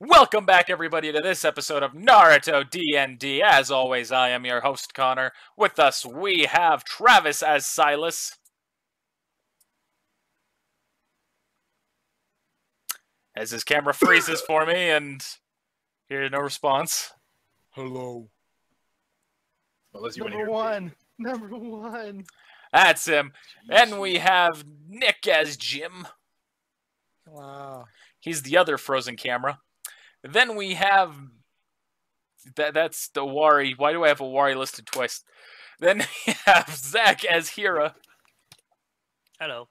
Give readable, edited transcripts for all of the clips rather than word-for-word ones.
Welcome back, everybody, to this episode of Naruto D&D. As always, I am your host, Connor. With us, we have Travis as Silas. As his camera freezes for me, and here's no response. Hello. Unless you Number one. Number one. That's him. And we have Nick as Jim. Wow. He's the other frozen camera. Then we have... That's the Wari. Why do I have a Wari listed twice? Then we have Zach as Hira. Hello.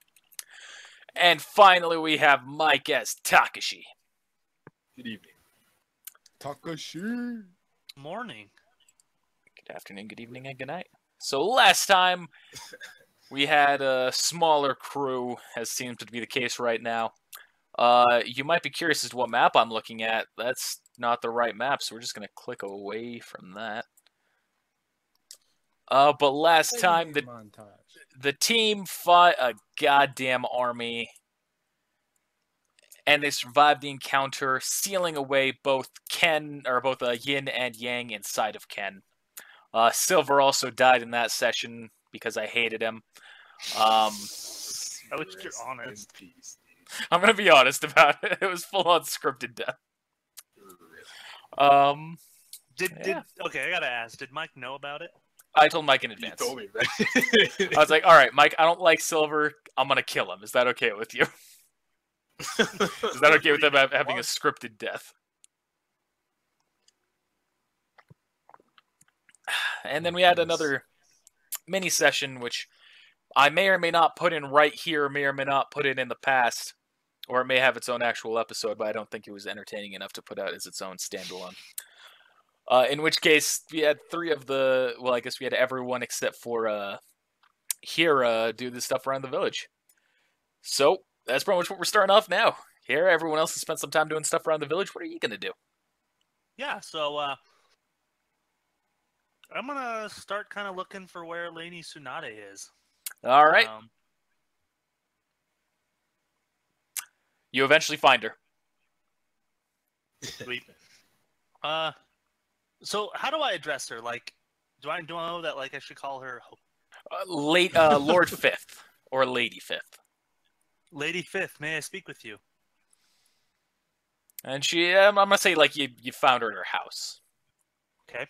And finally, we have Mike as Takashi. Good evening. Takashi. Morning. Good afternoon, good evening, and good night. So last time, we had a smaller crew, as seems to be the case right now. You might be curious as to what map I'm looking at. That's not the right map, so we're just going to click away from that. But last time, the team fought a goddamn army, and they survived the encounter, sealing away both Yin and Yang inside of Ken. Silver also died in that session because I hated him. At least you're honest. I'm gonna be honest about it. It was full on scripted death. Okay, I gotta ask. Did Mike know about it? I told Mike in advance. You told me, right? I was like, all right, Mike, I don't like Silver. I'm going to kill him. Is that okay with you? Is that okay with him having a scripted death? And then we had another mini session, which I may or may not put in right here, may or may not put it in the past, or it may have its own actual episode, but I don't think it was entertaining enough to put out as its own standalone. In which case, we had I guess we had everyone except for Hira do this stuff around the village. So, that's pretty much what we're starting off now. Hira, everyone else has spent some time doing stuff around the village. What are you going to do? Yeah, so, I'm gonna start kind of looking for where Lady Tsunade is. All right. You eventually find her. Sweet. So how do I address her? Like, do I know that I should call her Lord Fifth or Lady Fifth? Lady Fifth? May I speak with you? And I'm gonna say you found her at her house. Okay.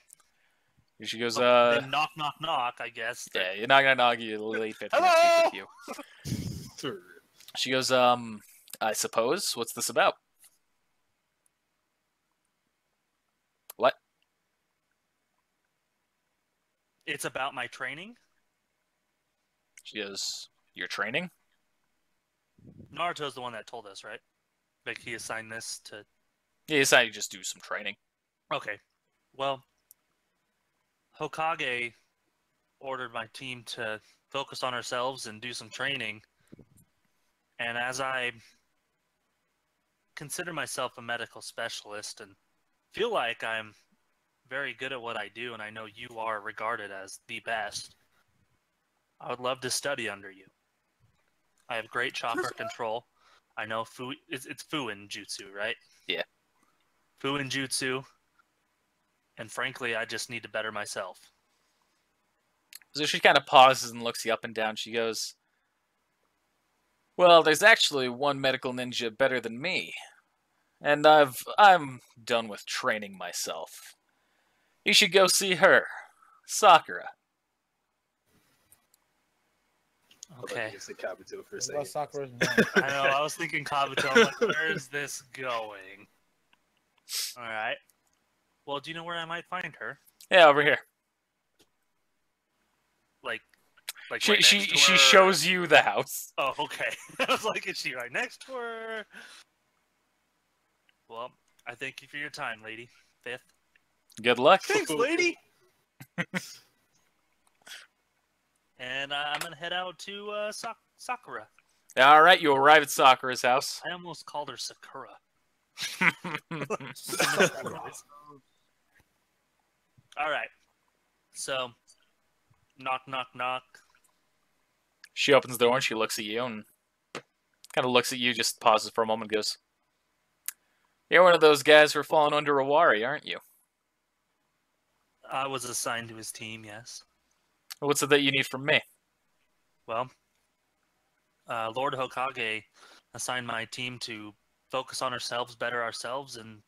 And she goes, then knock, knock, knock. I guess. Yeah, you're not gonna knock. You, Lady Fifth. Hello. Speak with you. She goes, I suppose. What's this about? What? It's about my training. She goes, your training? Naruto's the one that told us, right? Like, he assigned this to... Yeah, he decided to just do some training. Okay. Well, Hokage ordered my team to focus on ourselves and do some training. And as I consider myself a medical specialist and feel like I'm very good at what I do, and I know you are regarded as the best, I would love to study under you. I have great chakra control. I know it's Fuin Jutsu, right? Yeah. Fuin Jutsu. And frankly, I just need to better myself. So she kind of pauses and looks you up and down. She goes, well, there's actually one medical ninja better than me. And I'm done with training myself. You should go see her. Sakura. Okay. Kabuto for a second. Sakura's I know, I was thinking Kabuto. I'm like, where is this going? Alright. Well, do you know where I might find her? Yeah, over here. Like she right next to she her? shows you the house. Oh, okay. I was like, is she right next to her? Well, I thank you for your time, Lady Fifth. Good luck. Thanks, lady! And I'm gonna head out to Sakura. Alright, you arrive at Sakura's house. I almost called her Sakura. Alright. So, knock, knock, knock. She opens the door and she looks at you and kind of looks at you, just pauses for a moment and goes, You're one of those guys who are falling under a Wari, aren't you? I was assigned to his team, yes. What's it that you need from me? Well, Lord Hokage assigned my team to focus on ourselves, better ourselves, and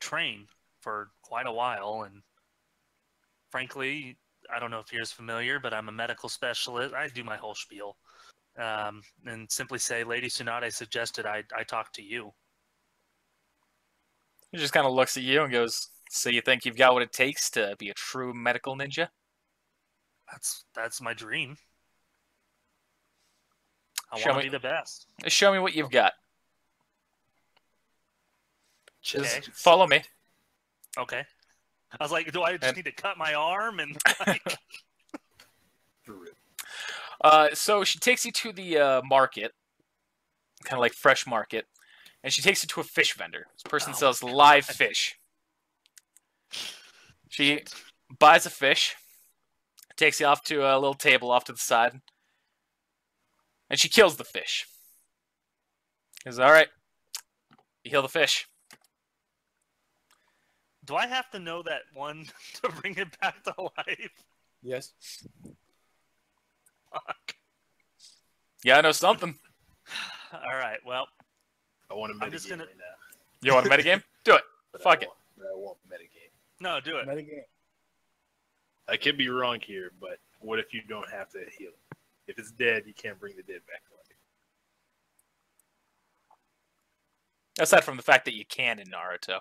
train for quite a while. And frankly, I don't know if you're as familiar, but I'm a medical specialist. I do my whole spiel. And simply say, Lady Tsunade suggested I talk to you. He just kind of looks at you and goes, "So you think you've got what it takes to be a true medical ninja?" That's my dream. I Show want to me- be the best. Show me what you've got. Just Okay. Follow me. Okay. I was like, do I just need to cut my arm and like... So she takes you to the market, kind of like fresh market, and she takes you to a fish vendor. This person sells live fish. She buys a fish, takes you off to a little table off to the side, and she kills the fish. She goes, "All right, you kill the fish." Do I have to know that one to bring it back to life? Yes. Fuck. Yeah, I know something. All right, well, I want a I'm just metagame gonna- right now. You want a metagame? Do it. But Fuck it. I want metagame. no, do it. Metagame. I could be wrong here, but what if you don't have to heal it? If it's dead, you can't bring the dead back to life. Aside from the fact that you can in Naruto.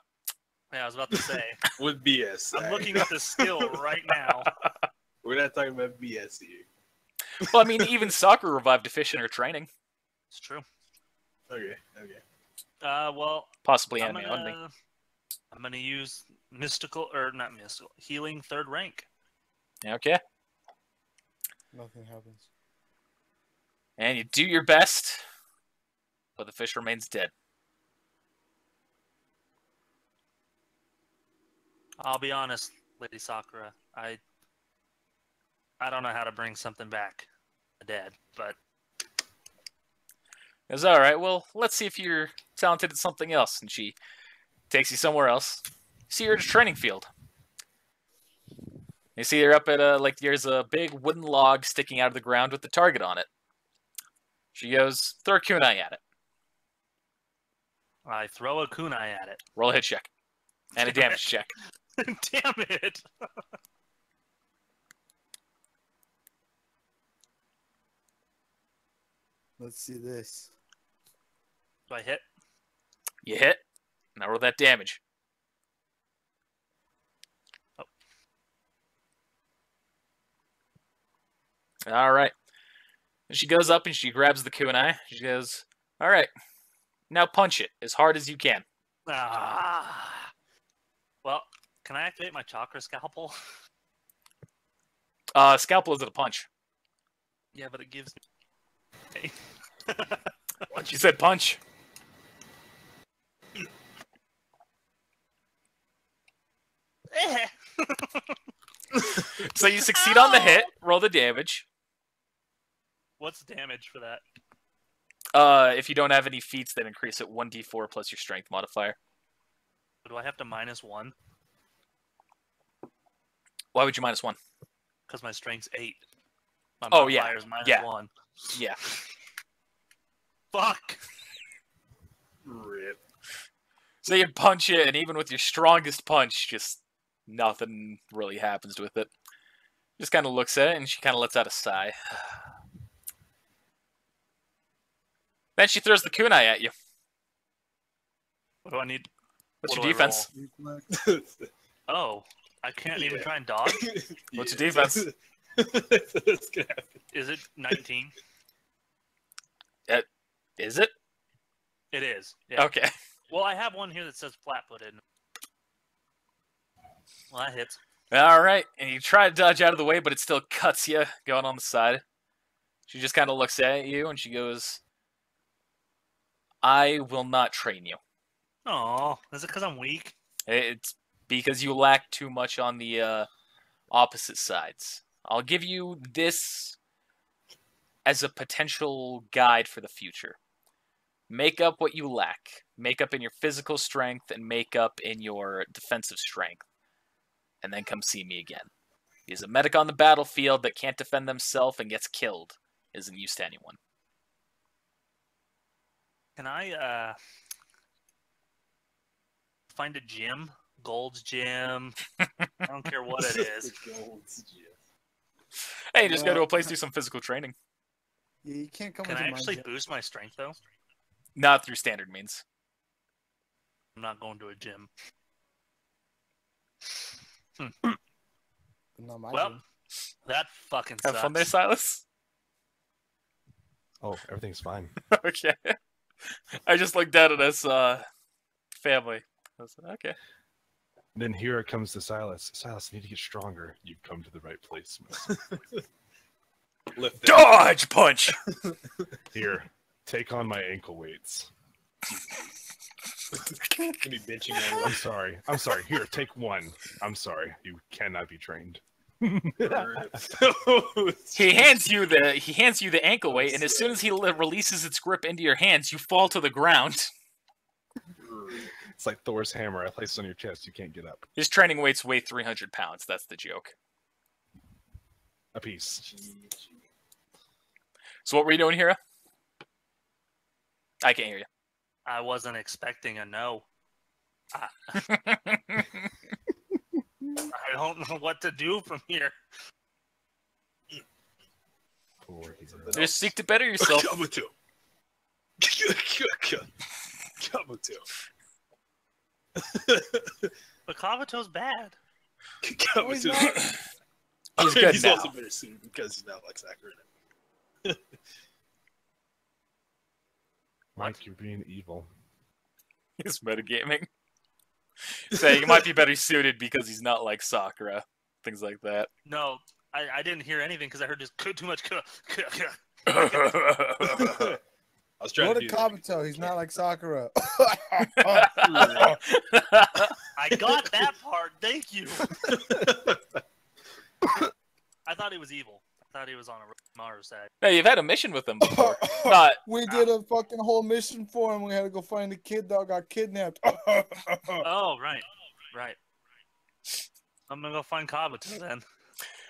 Yeah, I was about to say. With BS. I'm looking at the skill right now. We're not talking about BS here. Well, I mean, even Sakura revived a fish in her training. It's true. Okay. Well, Possibly I'm anime only. gonna use mystical or not mystical healing third rank. Okay. Nothing happens. And you do your best, but the fish remains dead. I'll be honest, Lady Sakura. I don't know how to bring something back dead, but It's alright, well, let's see if you're talented at something else. And she takes you somewhere else. See, you're at a training field. You see her up at there's a big wooden log sticking out of the ground with the target on it. She goes, "Throw a kunai at it. I throw a kunai at it. Roll a hit check. And a damage check." Damn it! Let's see this. Do I hit? You hit. Now roll that damage. Oh. Alright. And she goes up and she grabs the kunai. She goes, "Alright. Now punch it as hard as you can." Ah. Well, can I activate my chakra scalpel? Scalpel isn't a punch. Yeah, but it gives me. She said punch. Eh. So you succeed on the hit. Roll the damage. What's the damage for that? If you don't have any feats, then increase it 1d4 plus your strength modifier. Do I have to -1? Why would you -1? Because my strength's 8. My Oh, yeah. modifier's Yeah. -1. Yeah. Fuck! Rip. So you punch it, and even with your strongest punch, just nothing really happens with it. Just kind of looks at it, and she kind of lets out a sigh. Then she throws the kunai at you. What do I need? What's What your do I defense? Oh, I can't even try and dodge? What's your defense? That's gonna happen. Is it 19? Is it? It is. Yeah. Okay. Well, I have one here that says flat-footed. Well, that hits. All right. And you try to dodge out of the way, but it still cuts you going on the side. She just kind of looks at you, and she goes, "I will not train you. Oh, is it because I'm weak? It's because you lack too much on the opposite sides. I'll give you this as a potential guide for the future. Make up what you lack. Make up in your physical strength and make up in your defensive strength. And then come see me again. He's a medic on the battlefield that can't defend themselves and gets killed. Isn't used to anyone. Can I find a gym? Gold's gym. I don't care what it is. Hey, just go to a place, do some physical training. Yeah, you can't come Can into I my actually gym. boost my strength though? Not through standard means. I'm not going to a gym. Not my Well, gym. that fucking Have sucks. fun there, Silas. Oh, everything's fine. Okay. I just looked at it as family. I was like, okay. Then here it comes to Silas. Silas, you need to get stronger. You've come to the right place. Lift that. Dodge punch! Here, take on my ankle weights. Gonna be benching on I'm sorry. I'm sorry. Here, take one. I'm sorry. You cannot be trained. He hands you the ankle weight, and as soon as he releases its grip into your hands, you fall to the ground. It's like Thor's hammer. I place it on your chest. You can't get up. His training weights weigh 300 pounds. That's the joke. A piece. So what were you doing here? I can't hear you. I wasn't expecting a no. I don't know what to do from here. Poor Just seek to better yourself. Kabuto. Kabuto. But Kabuto's bad. Kabuto. He's good He's now. also better suited because he's not like Sakura. Mike, you're being evil. He's metagaming. Saying he might be better suited because he's not like Sakura. Things like that. No, I didn't hear anything because I heard just too much. I was trying Go to to do Kabuto. He's not like Sakura. I got that part. Thank you. I thought he was evil. I thought he was on a Maru side. Hey, you've had a mission with him before. Not. We did a fucking whole mission for him. We had to go find the kid that got kidnapped. Oh, right. I'm gonna go find Kabuto then.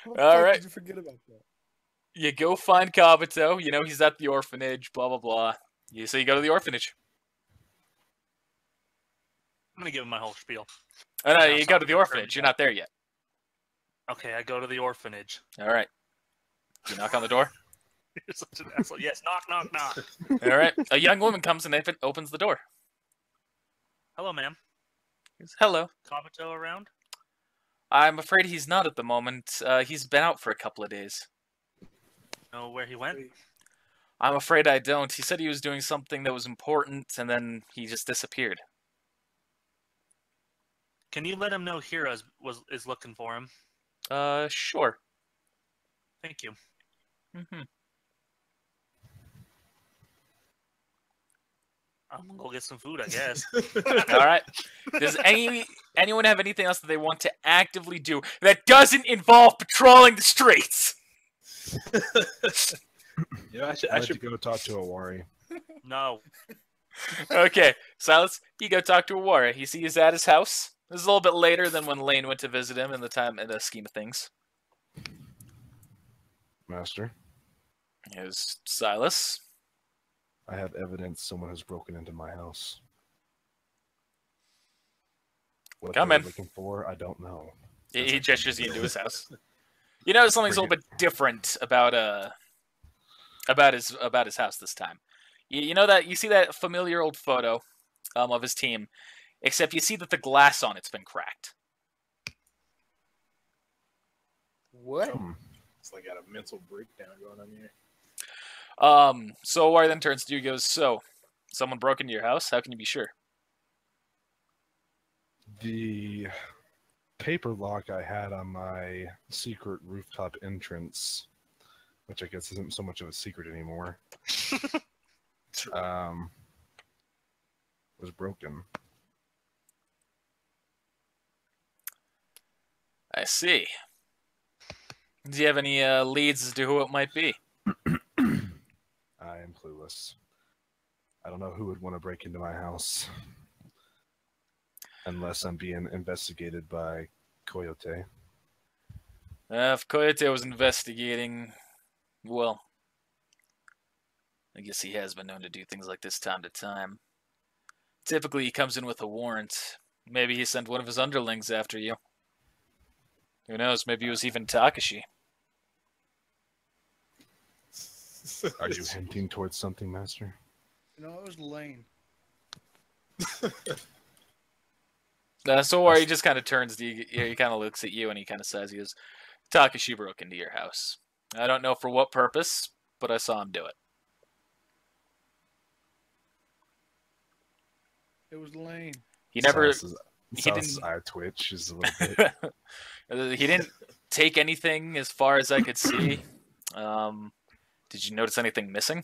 How the All fuck right. Did you forget about that? You go find Kabuto. You know he's at the orphanage. Blah blah blah. So you go to the orphanage. I'm gonna give him my whole spiel. Oh, no, Yeah, you go to the sorry. orphanage. You're not there yet. Okay, I go to the orphanage. All right. You knock on the door. You're such an asshole. Yes, knock. All right. A young woman comes and opens the door. Hello, ma'am. He goes, hello. Kabuto around? I'm afraid he's not at the moment. He's been out for a couple of days. Know where he went? I'm afraid I don't. He said he was doing something that was important, and then he just disappeared. Can you let him know Hira is looking for him? Sure. Thank you. Mm-hmm. I'm gonna go get some food, I guess. All right. Does anyone have anything else that they want to actively do that doesn't involve patrolling the streets? You know, I I should should go talk to Awari. No. Okay, Silas, you go talk to Awara. You see he's at his house. This is a little bit later than when Lane went to visit him in the scheme of things. Master, Here's Silas. I have evidence someone has broken into my house. What Come they're in. looking for, I don't know. He gestures you into his house. You notice something's a little bit different about his house this time. You know that you see that familiar old photo of his team, except you see that the glass on it's been cracked. What? It's like got a mental breakdown going on here. So Awari then turns to you and goes, so, someone broke into your house? How can you be sure? The paper lock I had on my secret rooftop entrance, which I guess isn't so much of a secret anymore, was broken. I see. Do you have any leads as to who it might be? I am clueless. I don't know who would want to break into my house. Unless I'm being investigated by Coyote. If Coyote was investigating, well, I guess he has been known to do things like this time to time. Typically, he comes in with a warrant. Maybe he sent one of his underlings after you. Who knows? Maybe it was even Takashi. Are you hinting towards something, Master? No, it was Lane. So he just kind of turns to you, he kind of looks at you and he kind of says, he goes, Takashi broke into your house. I don't know for what purpose, but I saw him do it. It was Lane. He never... Silas's eye twitches a little bit. He didn't take anything as far as I could see. Did you notice anything missing?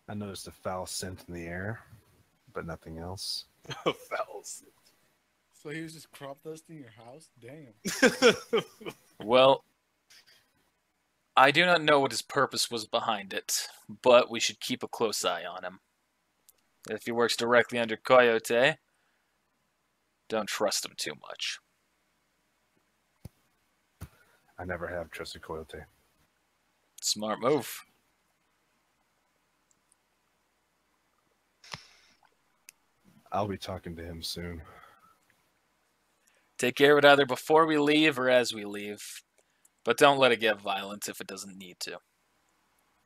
I noticed a foul scent in the air, but nothing else. Foul scent. So he was just crop dusting your house? Damn. Well, I do not know what his purpose was behind it, but we should keep a close eye on him. If he works directly under Coyote, don't trust him too much. I never have trusted Coyote. Smart move. I'll be talking to him soon. Take care of it either before we leave or as we leave. But don't let it get violent if it doesn't need to.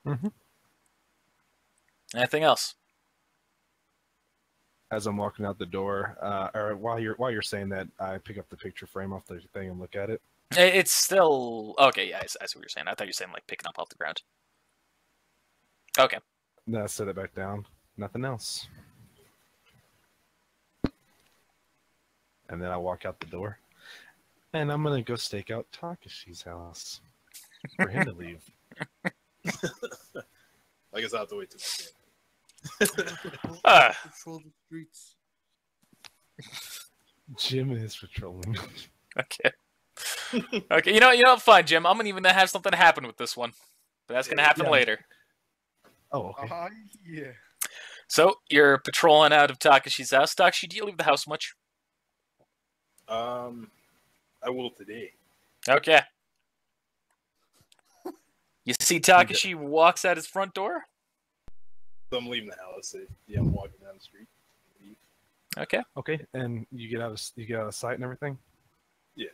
Mm-hmm. Anything else? As I'm walking out the door, or while you're saying that, I pick up the picture frame off the thing and look at it. It's still... Okay, yeah, I see what you're saying. I thought you were saying, like, picking up off the ground. Okay. Then I set it back down. Nothing else. And then I walk out the door. And I'm going to go stake out Takashi's house. For him to leave. I guess I'll have to wait till Patrol the streets. Jim is patrolling. Okay. Okay, you know, fine, Jim. I'm gonna even have something happen with this one. But that's gonna happen later. Oh, okay. Yeah. So, you're patrolling out of Takashi's house. Takashi, do you leave the house much? I will today. Okay. You see Takashi walks out his front door? So I'm leaving the house. Yeah, I'm walking down the street. Okay. Okay, and you get out of sight and everything? Yeah.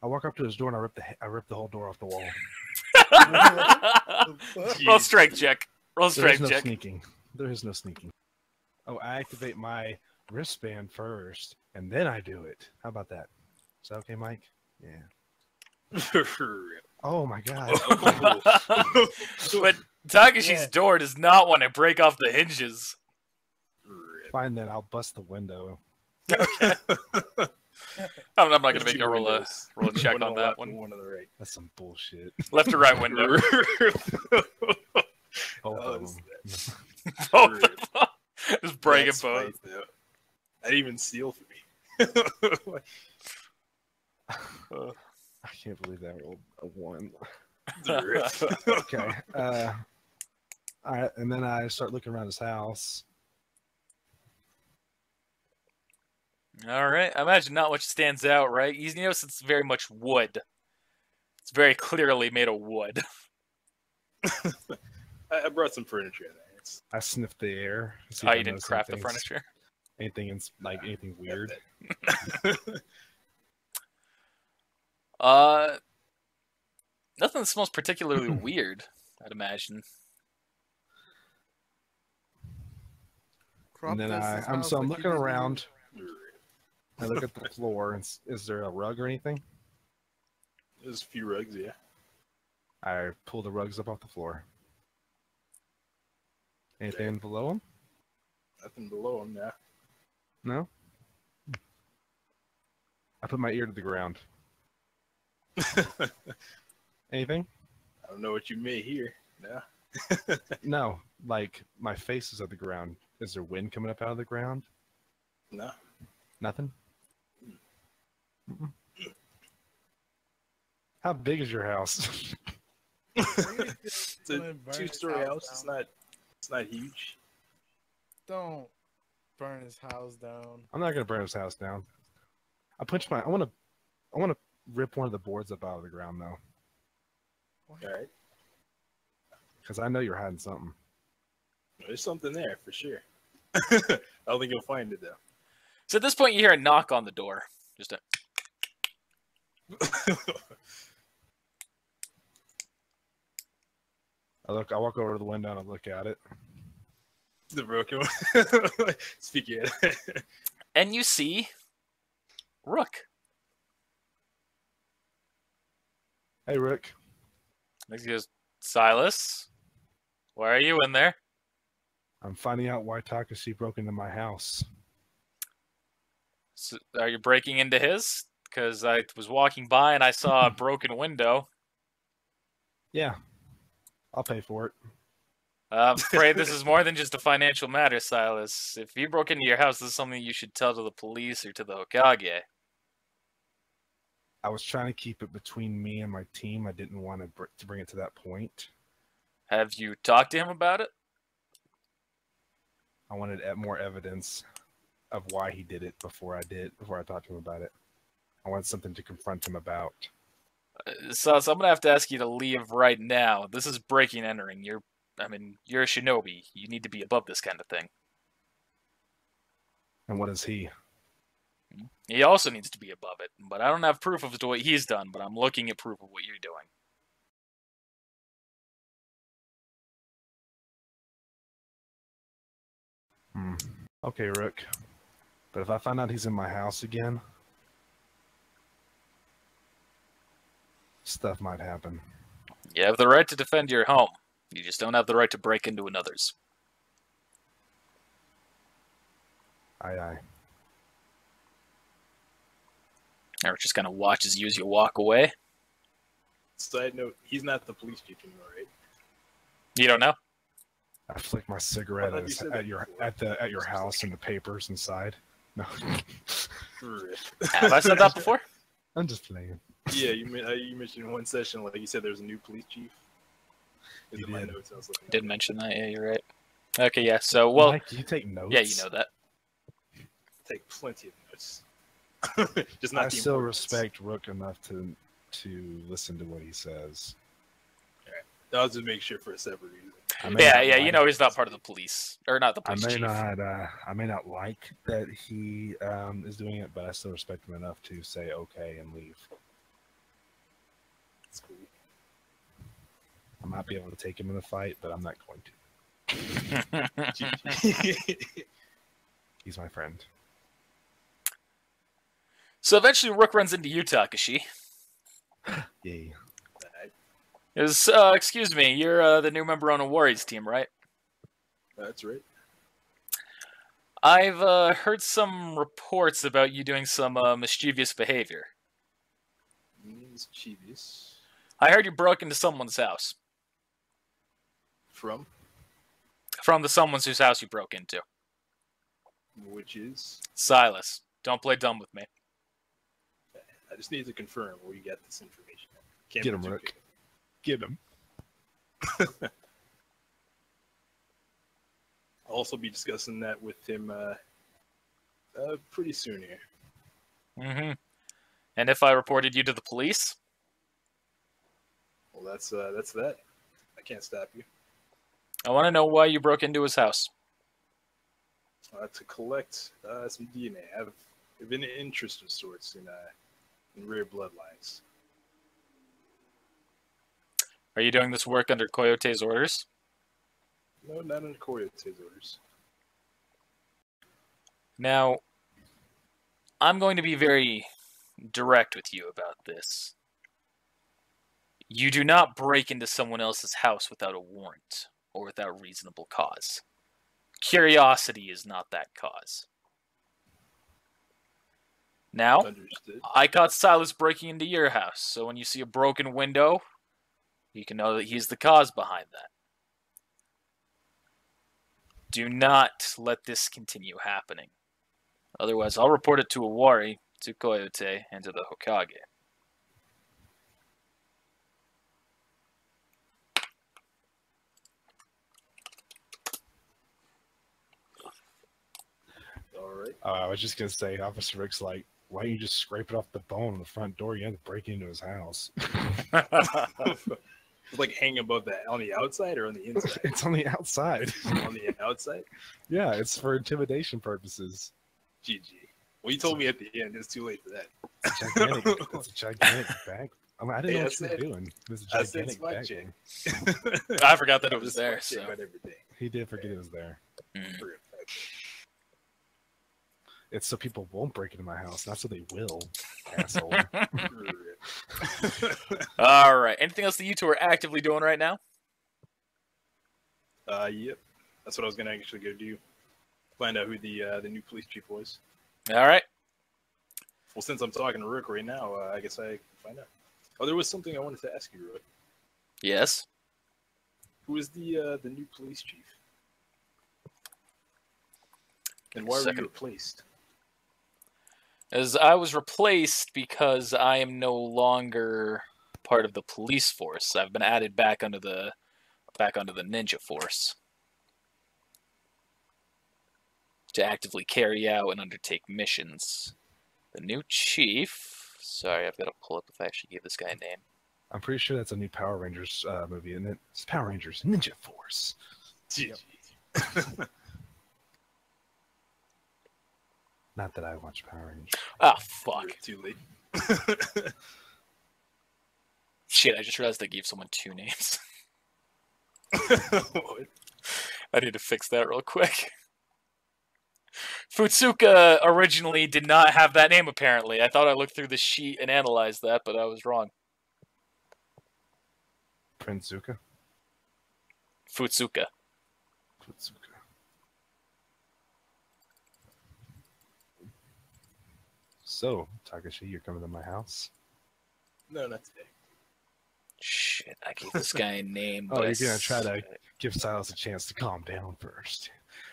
I walk up to his door and I rip the whole door off the wall. Roll strength check. Roll There is strength no check. sneaking. There is no sneaking. Oh, I activate my wristband first, and then I do it. How about that? Is that okay, Mike? Yeah. Oh my god. But Takashi's door does not want to break off the hinges. Fine then, I'll bust the window. Okay. I'm not going to make you roll a check One on on the that left one. and one on the right. That's some bullshit. Left or right window? Both Oh, of them. Both of them. Just breaking That's both. right, though. That even seal for me. I can't believe that rolled a 1. Okay. Okay. All right, and then I start looking around his house. All right. I imagine not much stands out, right? You notice it's very much wood. It's very clearly made of wood. I brought some furniture in there. I sniff the air. See Oh, if I you didn't notice craft the anything- furniture? anything weird. Nothing that smells particularly weird, I'd imagine. And then I'm looking around. I look at the floor. And is there a rug or anything? There's a few rugs, yeah. I pull the rugs up off the floor. Anything below them? Nothing below them now. No? I put my ear to the ground. Anything? I don't know what you may hear. No. No, like my face is at the ground. Is there wind coming up out of the ground? No. Nothing? How big is your house? It's a 2-story house. It's not It's not huge. Don't burn his house down. I'm not gonna burn his house down. I want to rip one of the boards up out of the ground though, All right. because I know you're hiding something. There's something there for sure. I don't think you'll find it though. So at this point, you hear a knock on the door. Just a. I walk over to the window and I look at it. The broken one. Speaking of it. And you see Rook. Hey, Rick. He goes, Silas, why are you in there? I'm finding out why Takashi broke into my house. So, are you breaking into his? Because I was walking by and I saw a broken window. Yeah, I'll pay for it. I'm afraid this is more than just a financial matter, Silas. If he broke into your house, this is something you should tell to the police or to the Hokage. I was trying to keep it between me and my team. I didn't want to bring it to that point. Have you talked to him about it? I wanted more evidence of why he did it before I talked to him about it. I wanted something to confront him about. So I'm gonna have to ask you to leave right now. This is breaking and entering. You're a shinobi. You need to be above this kind of thing. And what is he? He also needs to be above it, but I don't have proof of what he's done, but I'm looking at proof of what you're doing. Okay, Rook. But if I find out he's in my house again, stuff might happen. You have the right to defend your home. You just don't have the right to break into another's. Aye, aye. Eric just kind of watches you as you walk away. Side note, he's not the police chief anymore, right? You don't know? I flick my cigarette thought you said at your house and the papers inside. No, Have I said that before? I'm just playing. Yeah, you mentioned in one session, like you said, there's a new police chief. You My did. notes, I was looking Didn't at. mention that. Yeah, you're right. Okay, yeah. So, well, Mike, do you take notes? yeah, you know that. Take plenty of notes. Just not I the still important ones. respect Rook enough to listen to what he says. I'll just make sure for a separate reason. Yeah, you know he's not part of the police. Or not the police chief. I may not like that he is doing it, but I still respect him enough to say okay and leave. It's cool. I might be able to take him in a fight, but I'm not going to. He's my friend. So eventually Rook runs into you, Takashi. Yay. Excuse me, you're the new member on a Warriors team, right? That's right. I've heard some reports about you doing some mischievous behavior. Mischievous. I heard you broke into someone's house. From? From the someone's whose house you broke into. Which is? Silas, don't play dumb with me. I just need to confirm where you got this information. Get him, Rook. Get him. I'll also be discussing that with him pretty soon here. Mm-hmm. And if I reported you to the police? Well, that's that. I can't stop you. I want to know why you broke into his house. To collect some DNA. I have an interest of sorts in rare bloodlines. Are you doing this work under Coyote's orders? No, not under Coyote's orders. Now, I'm going to be very direct with you about this. You do not break into someone else's house without a warrant or without reasonable cause. Curiosity is not that cause. Now, Understood. I caught Silas breaking into your house, so when you see a broken window, you can know that he's the cause behind that. Do not let this continue happening. Otherwise, I'll report it to Awari, to Coyote, and to the Hokage. I was just gonna say, Officer Rick's like, why don't you just scrape it off the bone on the front door? You have to break into his house. It's like hanging above that on the outside or on the inside? It's on the outside. On the outside? Yeah, it's for intimidation purposes. GG. Well, you told me at the end. It's too late for that. It's a gigantic bag. I mean, I didn't know what you were doing. It was a gigantic bag. I forgot that it was there. So. He did forget it was there. Mm. It's so people won't break into my house, not so they will, asshole. All right. Anything else that you two are actively doing right now? Yep. That's what I was gonna actually go do. Find out who the new police chief was. All right. Well, since I'm talking to Rook right now, I guess I can find out. Oh, there was something I wanted to ask you, Rook. Yes. Who is the new police chief? And why were you replaced? As I was replaced because I am no longer part of the police force. I've been added back under the ninja force to actively carry out and undertake missions. The new chief. Sorry, I've got to pull up if I actually gave this guy a name. I'm pretty sure that's a new Power Rangers movie, and it's Power Rangers Ninja Force. Yep. Not that I watch Power Rangers. Ah, fuck. Too late. Shit, I just realized I gave someone 2 names. I need to fix that real quick. Futsuka originally did not have that name, apparently. I thought I looked through the sheet and analyzed that, but I was wrong. Prince Zuka? Futsuka. Futsuka. So, Takashi, you're coming to my house? No, not today. Shit, I gave this guy a name. Oh, you're going to try to give Silas a chance to calm down first.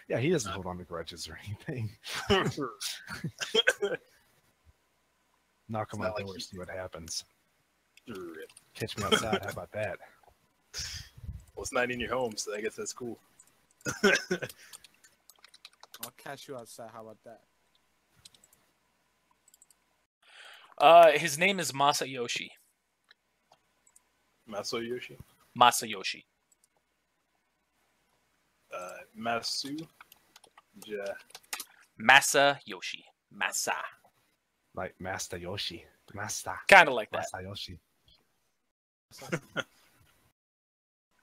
Yeah, he doesn't hold on to grudges or anything. Knock on my door, see what happens. Catch me outside, how about that? Well, it's not in your home, so I guess that's cool. I'll catch you outside. How about that? His name is Masayoshi. Masayoshi? Masayoshi. Masu? Masayoshi. Masa. Like Master Yoshi. Master. Kind of like that. Masayoshi.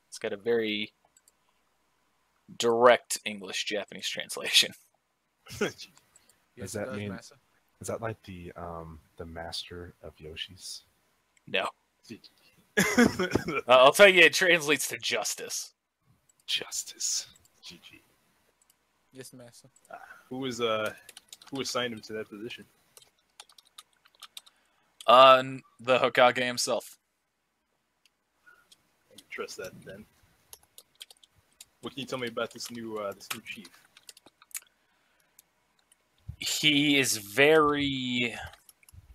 It's got a very direct English-Japanese translation. Does that mean... Is that like the master of Yoshi's? No. I'll tell you, it translates to justice. Justice. GG. Yes, master. Who assigned him to that position? The Hokage himself. I can trust that then. What can you tell me about this new chief? He is very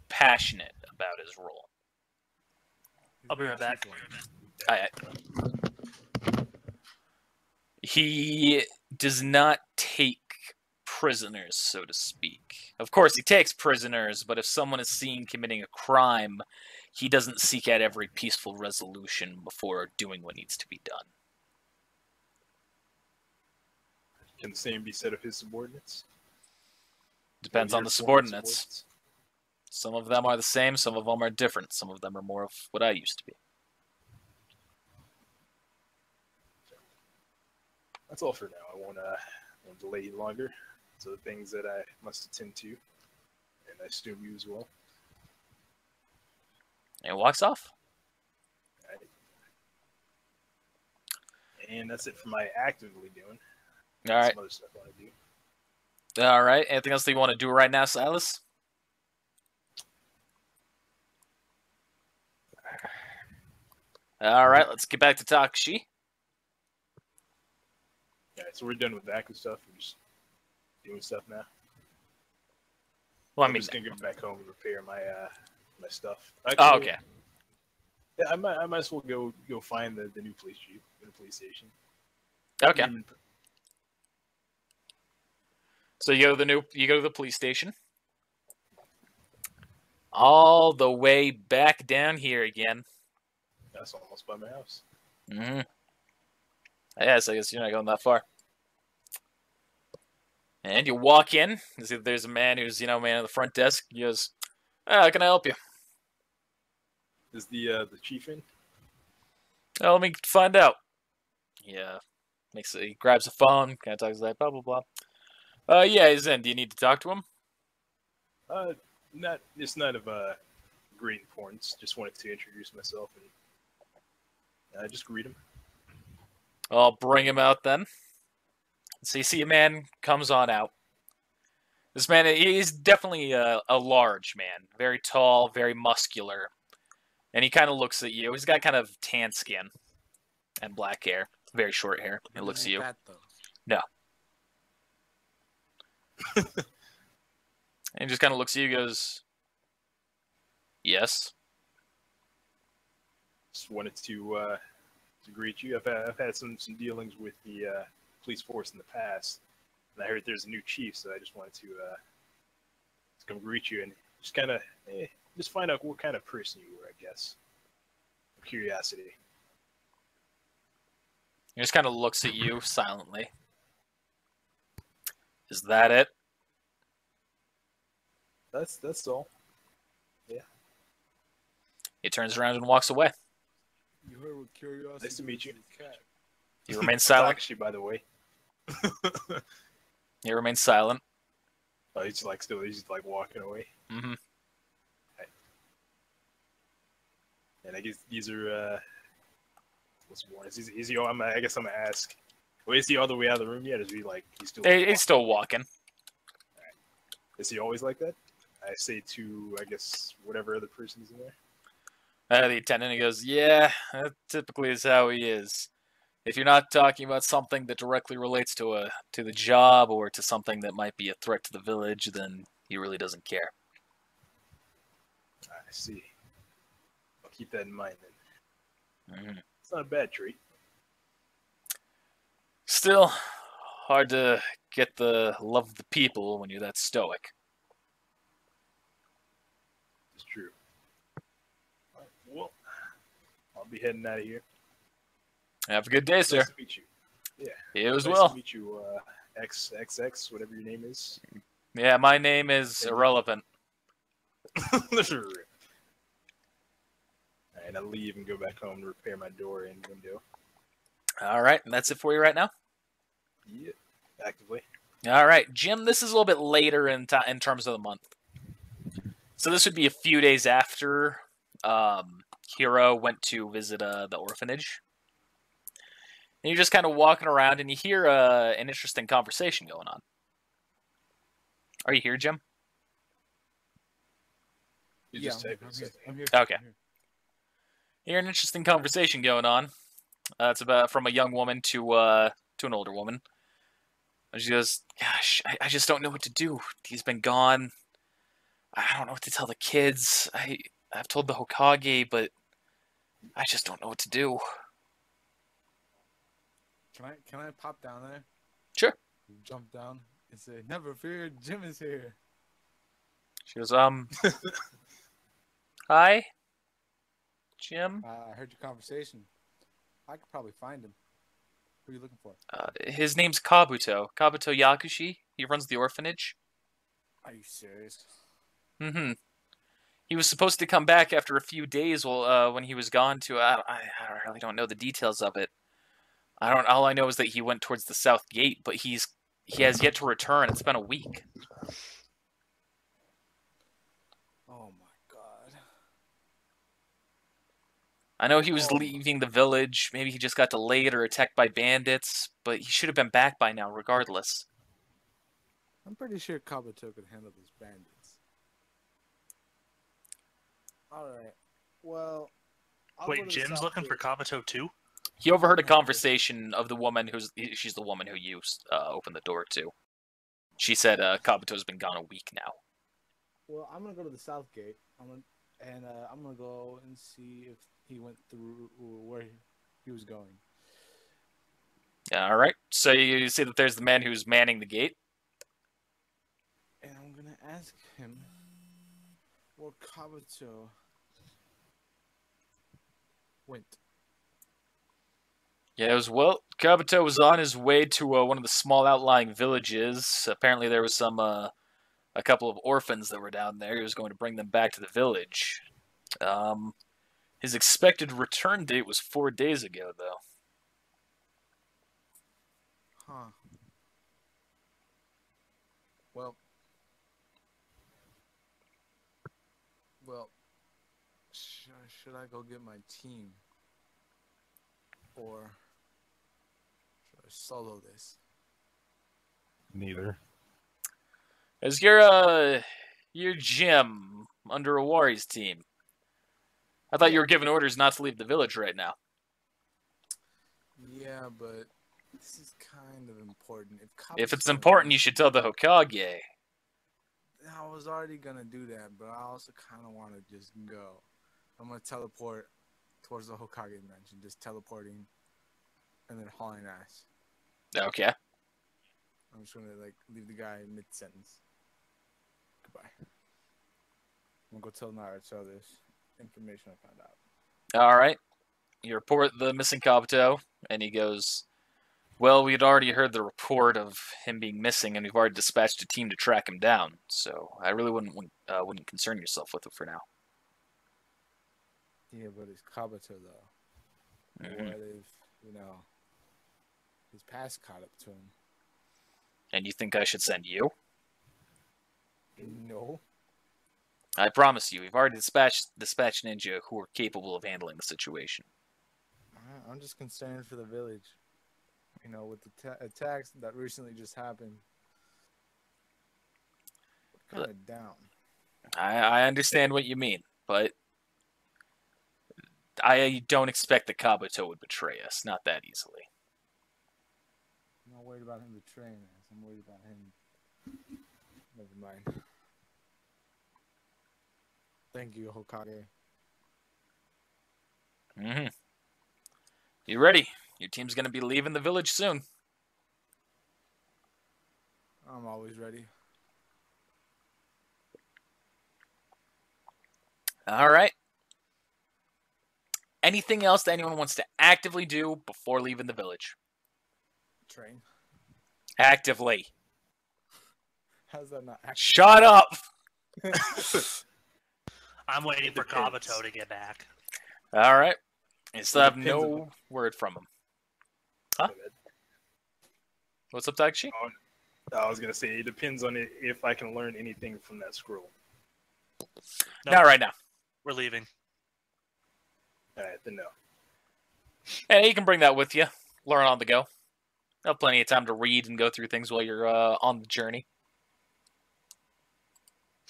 passionate about his role. I'll be right back. He does not take prisoners, so to speak. Of course, he takes prisoners, but if someone is seen committing a crime, he doesn't seek out every peaceful resolution before doing what needs to be done. Can the same be said of his subordinates? Depends on the subordinates. Some of them are the same, some of them are different. Some of them are more of what I used to be. That's all for now. I won't delay you longer. So the things that I must attend to, and I assume you as well. And walks off. Right. And that's it for my actively doing. All right. Some other stuff I want to do. All right. Anything else that you want to do right now, Silas? All right. Let's get back to Takashi. All right. So we're done with that and stuff. We're just doing stuff now. Well, I'm just gonna go back home and repair my my stuff. Oh, okay. Yeah, I might as well go find the new police chief in the police station. Okay. So you go to the police station. All the way back down here again. That's almost by my house. Mm-hmm. Yes, I guess you're not going that far. And you walk in. You see there's a man who's, man at the front desk. He goes, how can I help you? Is the chief in? Let me find out. Yeah. He grabs a phone, kind of talks like, blah, blah, blah. Yeah, he's in. Do you need to talk to him? It's not of great importance. Just wanted to introduce myself and just greet him. I'll bring him out then. So you see a man comes on out. This man, he's definitely a large man. Very tall, very muscular. And he kind of looks at you. He's got kind of tan skin and black hair. Very short hair. He looks at you. No. And he just kind of looks at you and goes, yes. Just wanted to greet you. I've had some dealings with the police force in the past, and I heard there's a new chief, so I just wanted to come greet you and just kind of just find out what kind of person you were, I guess. Curiosity. He just kind of looks at you silently. Is that it? That's all. Yeah. He turns around and walks away. You heard what curiosity. Nice to meet you. He remains silent. Actually, by the way. He remains silent. Oh, he's like walking away. Mm-hmm. Right. And I guess these are what's more? Is he? I guess I'm gonna ask. Well, is he all the way out of the room yet? Is he like he's still? He's still walking. Right. Is he always like that? I say to I guess whatever other person's in there. The attendant, he goes, yeah, that typically is how he is. If you're not talking about something that directly relates to the job or to something that might be a threat to the village, then he really doesn't care. I see. I'll keep that in mind then. Mm-hmm. It's not a bad trait. Still, hard to get the love of the people when you're that stoic. It's true. All right, well, I'll be heading out of here. Have a good day, sir. Nice to meet you. Yeah. You as nice well. to meet you, XXX, whatever your name is. Yeah, my name is irrelevant. Alright, I'll leave and go back home to repair my door and window. All right, and that's it for you right now? Yeah, actively. All right, Jim, this is a little bit later in terms of the month. So this would be a few days after Hiro went to visit the orphanage. And you're just kind of walking around, and you hear an interesting conversation going on. Are you here, Jim? You Yeah, just type it. I'm here. Okay. I'm here. You hear an interesting conversation going on. It's about from a young woman to an older woman. And she goes, "Gosh, I just don't know what to do. He's been gone. I don't know what to tell the kids. I've told the Hokage, but I just don't know what to do." Can I pop down there? Sure. Jump down and say, "Never fear, Jim is here." She goes, hi, Jim. I heard your conversation. I could probably find him. Who are you looking for? His name's Kabuto. Kabuto Yakushi. He runs the orphanage. Are you serious? Mm-hmm. He was supposed to come back after a few days when he was gone to... I really don't know the details of it. All I know is that he went towards the south gate, but he has yet to return. It's been a week. Oh my god. I know he was leaving the village. Maybe he just got delayed or attacked by bandits, but he should have been back by now regardless. I'm pretty sure Kabuto could handle those bandits. Alright. Well, I'll go Wait, to the Jim's south looking for gate. Kabuto too? He overheard a conversation of the woman she's the woman who you opened the door to. She said Kabuto's been gone a week now. Well, I'm gonna go to the south gate. I'm gonna go and see if he went through where he was going. All right. So you see that there's the man who's manning the gate. ask him where Kabuto went. Yeah, Kabuto was on his way to one of the small outlying villages. Apparently there was a couple of orphans that were down there. He was going to bring them back to the village. His expected return date was 4 days ago, though. Huh. Well, should I go get my team? Or should I solo this? Neither. As your gym under Awari's team. I thought you were giving orders not to leave the village right now. Yeah, but this is kind of important. If it's important, you should tell the Hokage. I was already gonna do that, but I also kind of want to just go. I'm gonna teleport towards the Hokage mansion, just teleporting, and then hauling ass. Okay. I'm just gonna leave the guy mid-sentence. Goodbye. I'm gonna go tell Naruto this information I found out. All right. You report the missing Kabuto, and he goes, well, we had already heard the report of him being missing, and we've already dispatched a team to track him down. So I really wouldn't concern yourself with it for now. Yeah, but it's Kabuto though. Mm-hmm. What if his past caught up to him? And you think I should send you? No. I promise you, we've already dispatched ninja who are capable of handling the situation. I'm just concerned for the village. With the attacks that recently just happened. Kind of down. I understand what you mean, but I don't expect that Kabuto would betray us. Not that easily. I'm not worried about him betraying us. I'm worried about him. Never mind. Thank you, Hokage. Mm-hmm. You ready? Your team's going to be leaving the village soon. I'm always ready. All right. Anything else that anyone wants to actively do before leaving the village? Train. Actively. How's that not active? Shut up! I'm waiting for Kabuto to get back. All right. You still have no word from him. Huh? What's up, Takashi? I was going to say, it depends on if I can learn anything from that scroll. No, Not right now. We're leaving. Alright, then no. Hey, you can bring that with you. Learn on the go. You'll have plenty of time to read and go through things while you're on the journey.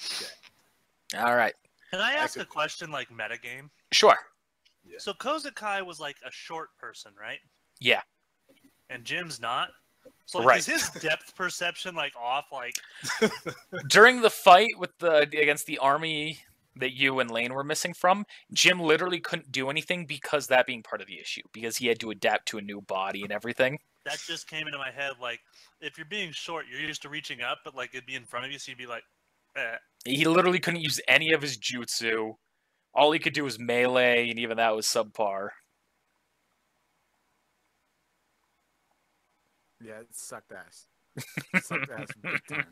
Okay. All right. Can I ask a question like metagame? Sure. Yeah. So Kozakai was like a short person, right? Yeah. And Jim's not? So like, Right. is his depth perception like off? Like During the fight against the army that you and Lane were missing from, Jim literally couldn't do anything because that being part of the issue. Because he had to adapt to a new body and everything. that just came into my head. Like if you're being short, you're used to reaching up, but like it'd be in front of you, so you'd be like, eh. He literally couldn't use any of his jutsu. All he could do was melee, and even that was subpar. Yeah, it sucked ass. It sucked ass big time.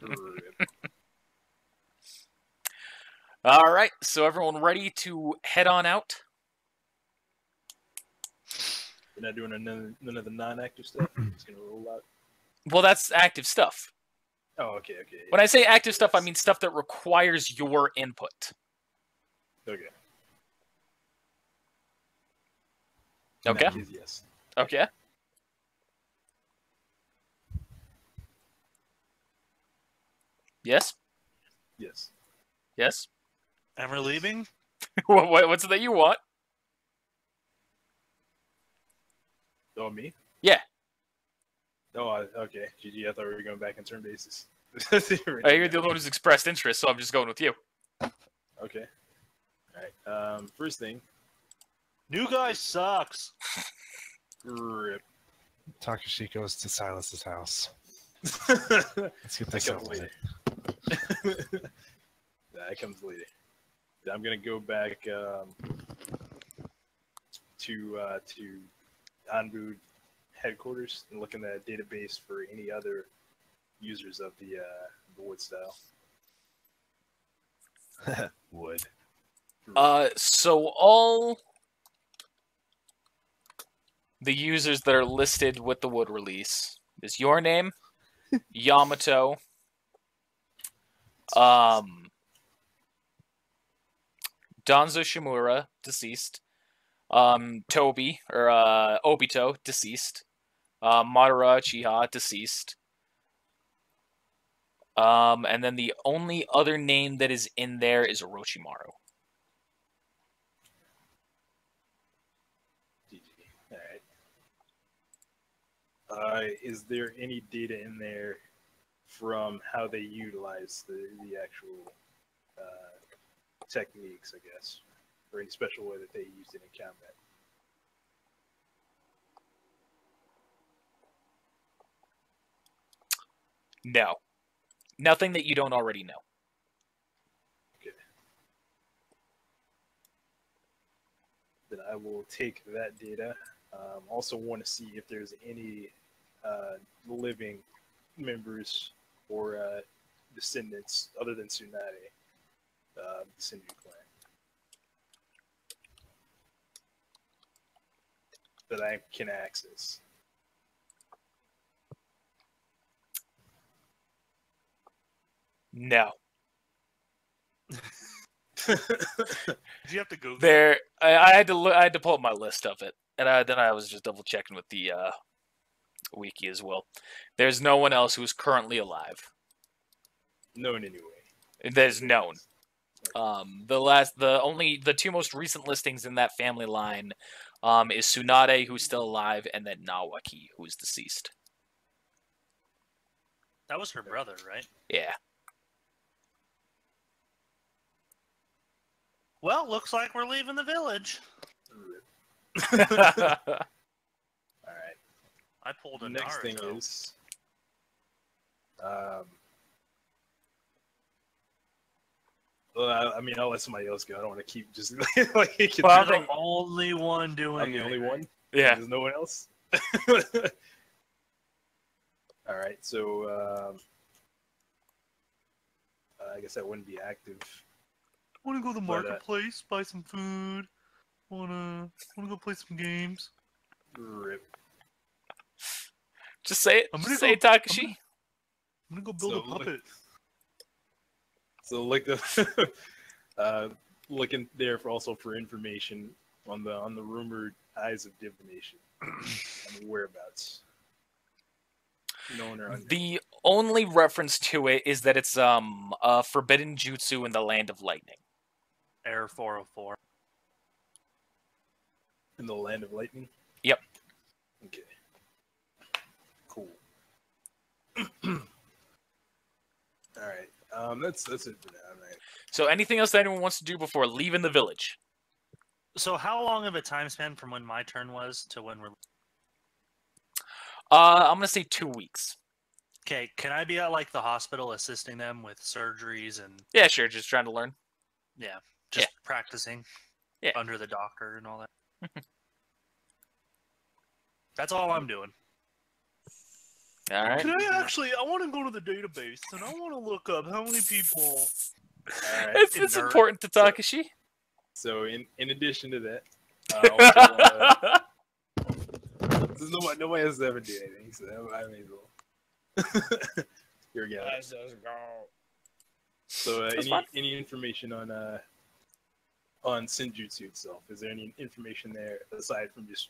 All right, so everyone ready to head on out? You're not doing none of the non-active stuff? It's going to roll out? Well, that's active stuff. Oh, okay. When I say active stuff, I mean stuff that requires your input. Okay. Okay? That is yes. Okay. Yes? Yes. Yes? And we're leaving? What's it that you want? Oh, me? Yeah. Oh, okay. GG, I thought we were going back in turn basis. You're the one who's expressed interest, so I'm just going with you. Okay. Alright, first thing. New guy sucks. Rip. Takashi goes to Silas's house. Let's get this over with. That comes later. I'm gonna go back to Anbu headquarters and look in the database for any other users of the wood style. Wood. So all the users that are listed with the wood release is your name, Yamato, Danzo Shimura, deceased, Toby, or Obito, deceased, Madara Uchiha, deceased, and then the only other name that is in there is Orochimaru. Alright. Is there any data in there from how they utilize the actual techniques, I guess, or any special way that they used it in combat? No. Nothing that you don't already know. Okay. Then I will take that data. Also want to see if there's any living members or descendants other than Tsunade, the Senju clan, that I can access. No. Did you have to Google? There, I had to look, I had to pull up my list of it, and then I was just double checking with the wiki as well. There's no one else who is currently alive. Known anyway. There's known. The two most recent listings in that family line is Tsunade, who's still alive, and then Nawaki, who's deceased. That was her brother, right? Yeah. Well, looks like we're leaving the village. Alright. I pulled a The next thing Naruto. is well, I mean, I'll let somebody else go. I don't want to keep just like Well, You're the only one doing I'm the it. only one. Yeah. There's no one else. All right, so I guess that wouldn't be active. Want to go to the But, marketplace, buy some food. Wanna go play some games. Rip. Just say it. I'm Just gonna say it, go- Takashi. I'm gonna go build So, a puppet. So look looking there for information on the rumored eyes of divination and whereabouts. Known or unknown. The only reference to it is that it's a forbidden jutsu in the land of lightning. Air 404. In the land of lightning. Yep. Okay. Cool. All right. That's it for now, right? So anything else that anyone wants to do before leaving the village? So how long of a time span from when my turn was to when we're... I'm gonna say 2 weeks. Okay, can I be at like the hospital assisting them with surgeries and... Yeah, sure. Just trying to learn. Yeah, just practicing. Yeah. Under the doctor and all that. That's all I'm doing. All right. Can I want to go to the database and I want to look up how many people... All right. It's important to Takashi. So in addition to that, nobody else ever did anything, so I may as well. Here we go. Let's just go. So That's fine. any information on Senjutsu itself? Is there any information there aside from just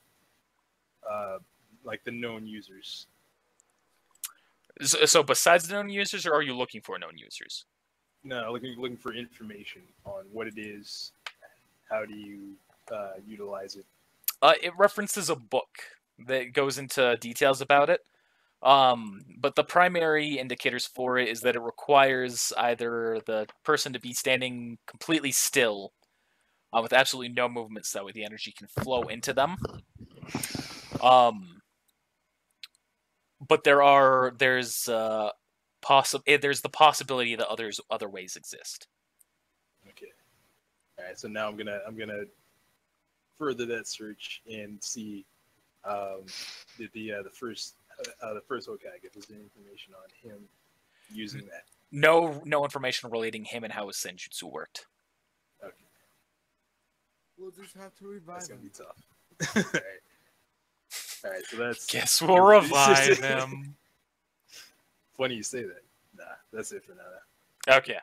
like the known users? So besides the known users, or are you looking for known users? No, looking for information on what it is. How do you utilize it? It references a book that goes into details about it. But the primary indicators for it is that it requires either the person to be standing completely still, with absolutely no movement, so that way the energy can flow into them. But there's there's the possibility that other ways exist. Okay. All right. So now I'm gonna further that search and see the first Hokage. If there's any information on him using that. No information relating him and how his senjutsu worked. Okay. We'll just have to revive That's gonna him. be tough. All right. All right. So that's. Guess we'll revive him. Funny you say that. Nah, that's it for now. Okay.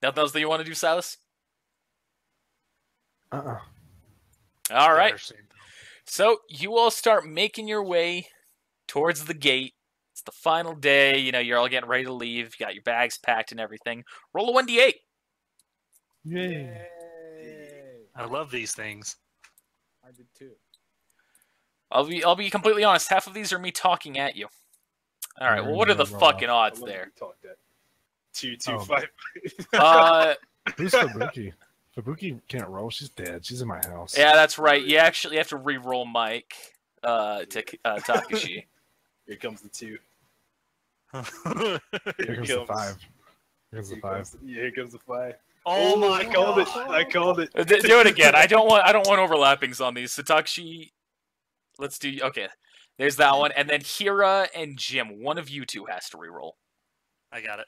Nothing else that you want to do, Silas? Uh-uh. All right. So you all start making your way towards the gate. It's the final day. You know, you're all getting ready to leave. You got your bags packed and everything. Roll a 1d8. Yay. I love these things. I did too. I'll be completely honest. Half of these are me talking at you. All right. Well, what are the Roll fucking off. odds there? Talk that. 2, 2, Oh. 5. Who's Fubuki? Fubuki can't roll. She's dead. She's in my house. Yeah, that's right. You actually have to re-roll Mike to Takashi. Here comes the 2. Here comes the 5. Here's the 5. Here comes the 5. Oh my I called it. god! I called it. Do it again. I don't want overlappings on these. Takashi. Let's do. Okay. There's that one, and then Hira and Jim. One of you two has to re-roll. I got it.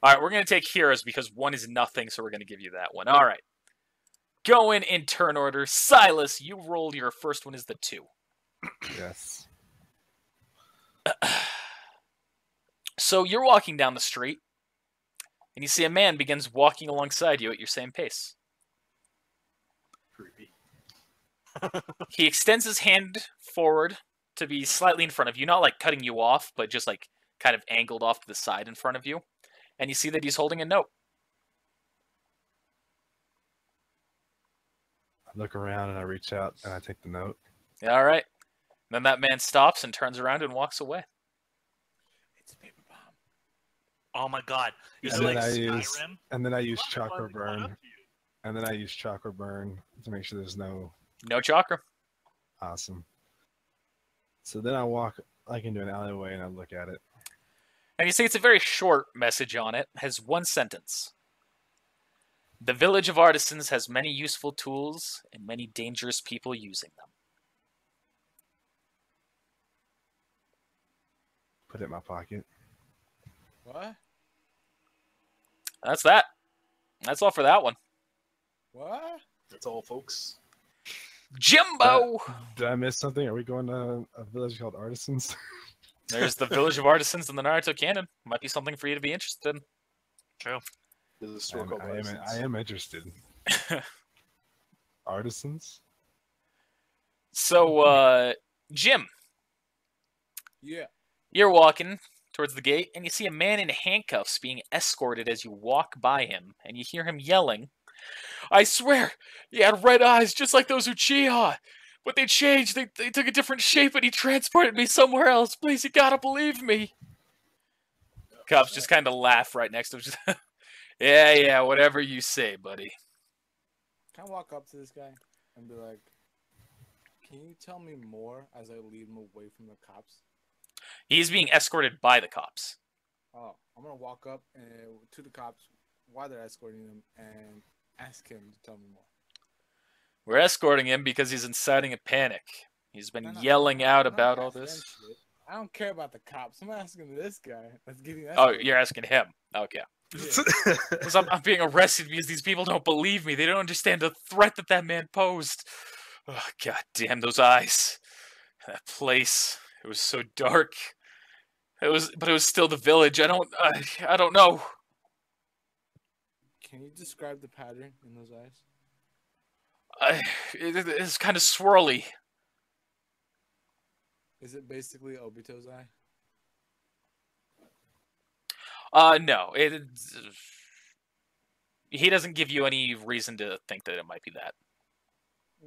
All right, we're going to take Hira's because 1 is nothing, so we're going to give you that one. All right. Going in turn order. Silas, you rolled your first one is the 2. Yes. So you're walking down the street, and you see a man begins walking alongside you at your same pace. Creepy. He extends his hand forward to be slightly in front of you, not like cutting you off, but just like kind of angled off to the side in front of you. And you see that he's holding a note. I look around and I reach out and I take the note. All right. Then that man stops and turns around and walks away. It's a paper bomb. Oh my god! Is And it then like I use Skyrim? and then I use Why am I chakra coming up burn. to you? And then I use chakra burn to make sure there's no No chakra. awesome. So then I walk like into an alleyway and I look at it. And you see it's a very short message on it. It has 1 sentence. The village of artisans has many useful tools and many dangerous people using them. Put it in my pocket. What? That's that. That's all for that one. What? That's all, folks. Jimbo! Did I miss something? Are we going to a village called Artisans? There's the village of artisans in the Naruto canon. Might be something for you to be interested in. True. There's a store called Artisans. I am interested. Artisans? So, Jim, Yeah. you're walking towards the gate, and you see a man in handcuffs being escorted as you walk by him, and you hear him yelling, I swear, he had red eyes just like those Uchiha, but they changed, they took a different shape, and he transported me somewhere else. Please, you gotta believe me. Cops just kind of laugh right next to him. Just, yeah, whatever you say, buddy. Can I walk up to this guy and be like, can you tell me more as I lead him away from the cops? He's being escorted by the cops. Oh, I'm gonna walk up and to the cops while they're escorting him and ask him to tell me more. We're escorting him because he's inciting a panic. He's been No, no, yelling I'm out not about all asking this. them shit. I don't care about the cops. I'm asking this guy that's getting Oh, escorted. you're asking him. Okay. Yeah. Because I'm being arrested because these people don't believe me. They don't understand the threat that man posed. Oh, God damn those eyes. That place. It was so dark. But it was still the village. I don't know. Can you describe the pattern in those eyes? It's kind of swirly. Is it basically Obito's eye? No. He doesn't give you any reason to think that it might be that.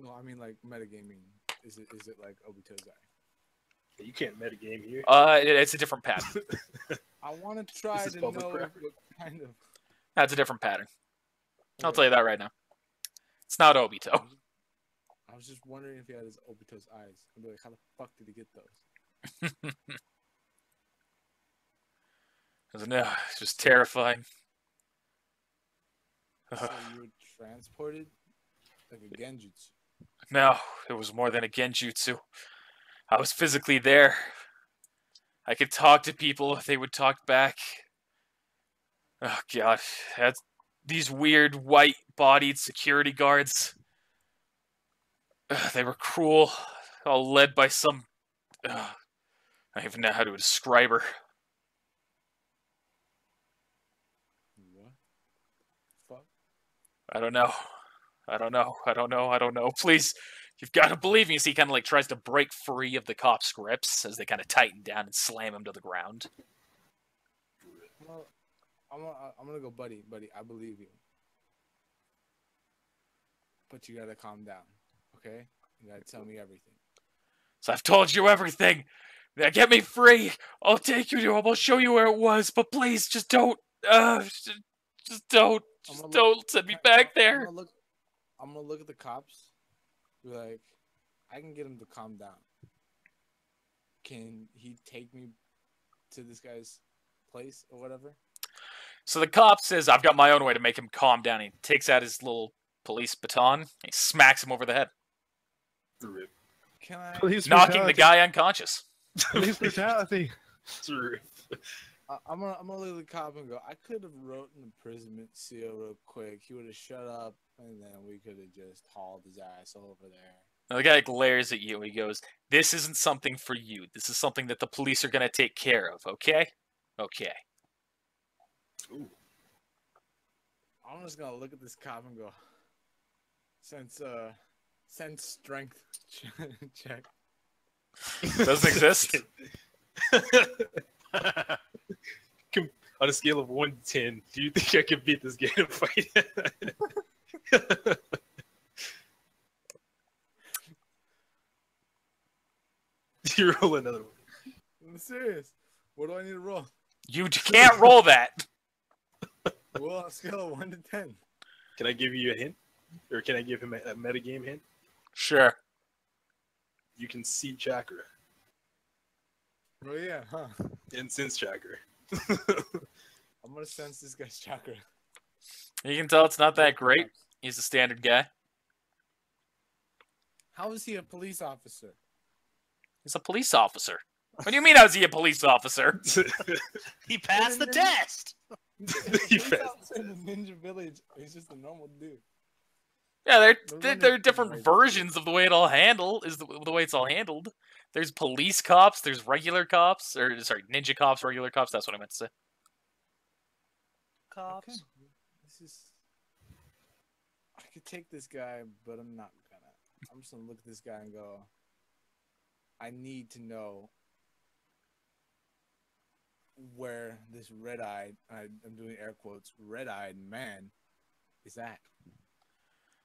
No, I mean like metagaming. Is it like Obito's eye? You can't metagame here. It's a different pattern. I want to try This is to public know record. what kind of. That's a different pattern. I'll Okay. tell you that right now. It's not Obito. I was just wondering if he had his Obito's eyes. I'd be like, how the fuck did he get those? No, it's just terrifying. So you were transported like a genjutsu. No, it was more than a genjutsu. I was physically there. I could talk to people, they would talk back. Oh god, that's these weird white-bodied security guards. They were cruel, all led by some... I don't even know how to describe her. What? Fuck. I don't know. I don't know. Please, you've got to believe me. So he kind of like tries to break free of the cop's grips as they kind of tighten down and slam him to the ground. Well, I'm gonna go, buddy. I believe you, but you gotta calm down, okay? You gotta tell me everything. So I've told you everything. Now get me free. I'll take you to him. I'll show you where it was. But please, just don't. Just don't. Just don't send me back there. I'm gonna look at the cops. Be like, I can get him to calm down. Can he take me to this guy's place or whatever? So the cop says, I've got my own way to make him calm down. He takes out his little police baton. He smacks him over the head. Can I? Knocking the guy unconscious. Police brutality. I'm gonna look at the cop and go, I could have wrote an imprisonment seal real quick. He would have shut up, and then we could have just hauled his ass over there. Now the guy glares at you. He goes, this isn't something for you. This is something that the police are going to take care of, okay? Okay. Ooh. I'm just gonna look at this cop and go, sense strength check. Doesn't exist? On a scale of 1 to 10, do you think I can beat this game in a fight? You roll another one. I'm serious. What do I need to roll? You can't roll that. Well, on a scale of 1 to 10. Can I give you a hint? Or can I give him a metagame hint? Sure. You can see chakra. Oh yeah, huh? And sense chakra. I'm gonna sense this guy's chakra. You can tell it's not that great. He's a standard guy. How is he a police officer? He's a police officer. What do you mean, how's he a police officer? He passed the test. He Police officer in the Ninja Village. He's just a normal dude. Yeah, they're different versions of the way it all the way it's all handled. There's police cops, there's regular cops, or sorry, ninja cops, regular cops. That's what I meant to say. Cops. Okay. This is. I could take this guy, but I'm not gonna. I'm just gonna look at this guy and go. I need to know where this red-eyed, I'm doing air quotes, red-eyed man is at.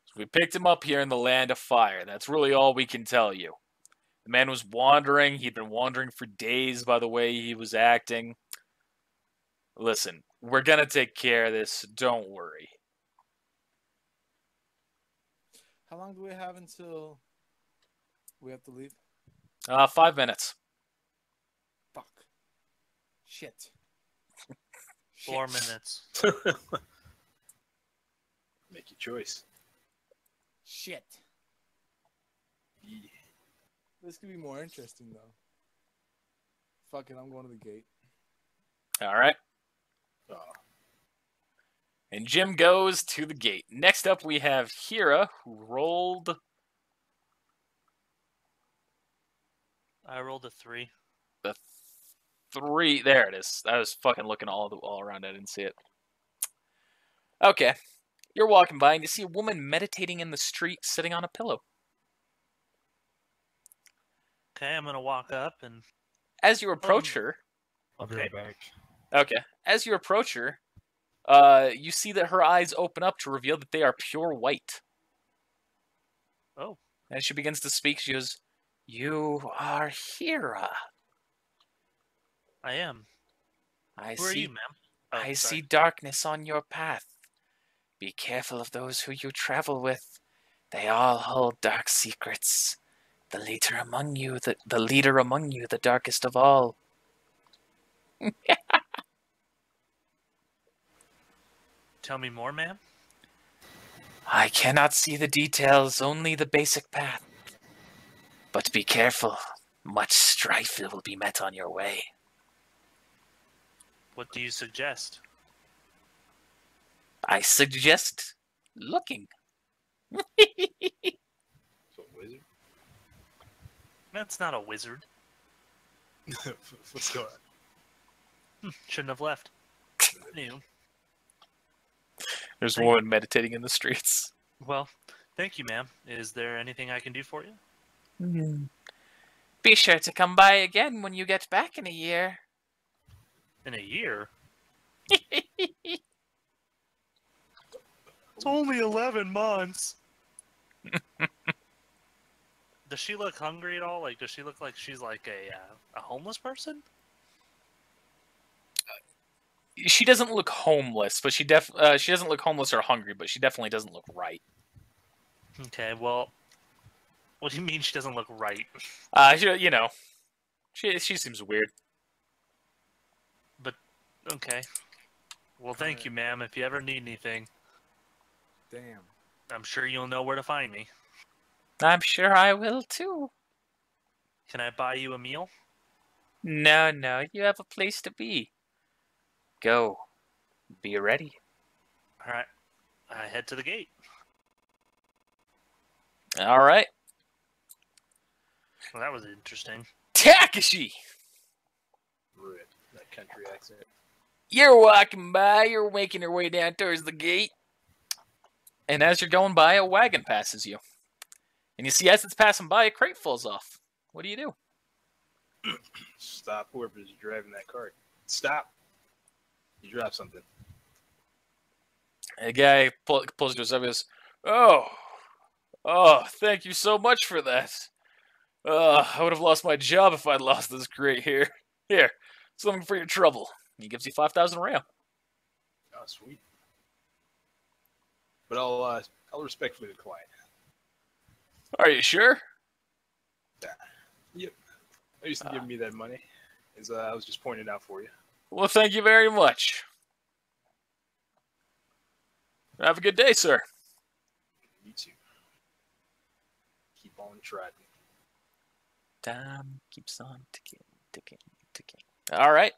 So we picked him up here in the Land of Fire. That's really all we can tell you. The man was wandering. He'd been wandering for days by the way he was acting. Listen, we're going to take care of this. Don't worry. How long do we have until we have to leave? 5 minutes. Fuck. Shit. 4 minutes. Make your choice. Shit. Yeah. This could be more interesting, though. Fuck it, I'm going to the gate. All right. Oh. And Jim goes to the gate. Next up, we have Hira, who rolled... I rolled a 3. The 3. There it is. I was fucking looking all around. I didn't see it. Okay. You're walking by and you see a woman meditating in the street sitting on a pillow. Okay, I'm going to walk up and... As you approach her... I'll be right back. Okay. As you approach her, you see that her eyes open up to reveal that they are pure white. Oh. And she begins to speak. She goes, "You are Hira." I am. Who are you, ma'am? Oh, I sorry. see darkness on your path. Be careful of those who you travel with. They all hold dark secrets. The leader among you, the darkest of all. Tell me more, ma'am. I cannot see the details, only the basic path. But be careful. Much strife will be met on your way. What do you suggest? I suggest looking. So, wizard? That's not a wizard. What's going on? Shouldn't have left. Anywho. There's one meditating in the streets. Well, thank you, ma'am. Is there anything I can do for you? Be sure to come by again when you get back in a year. In a year? It's only 11 months. Does she look hungry at all? Like, does she look like she's like a homeless person? She doesn't look homeless, but she doesn't look homeless or hungry, but she definitely doesn't look right. Okay, well, what do you mean she doesn't look right? She seems weird. But okay. Well, thank you, ma'am. If you ever need anything, Damn. I'm sure you'll know where to find me. I'm sure I will too. Can I buy you a meal? No, you have a place to be. Go. Be ready. All right. I head to the gate. All right. Well, that was interesting. Takashi! Rip. That country accent. You're walking by, you're making your way down towards the gate. And as you're going by, a wagon passes you. And you see as it's passing by, a crate falls off. What do you do? Stop whoever's driving that cart. Stop. You dropped something. A guy pulls to his side and goes, Oh, thank you so much for that. I would have lost my job if I'd lost this crate here. Here, something for your trouble. He gives you 5,000 RAM. Oh, sweet. But I'll respectfully decline. Are you sure? Yep. I used to give me that money. As I was just pointing out for you. Well, thank you very much. Have a good day, sir. You too. Keep on trotting. Time keeps on ticking. All right.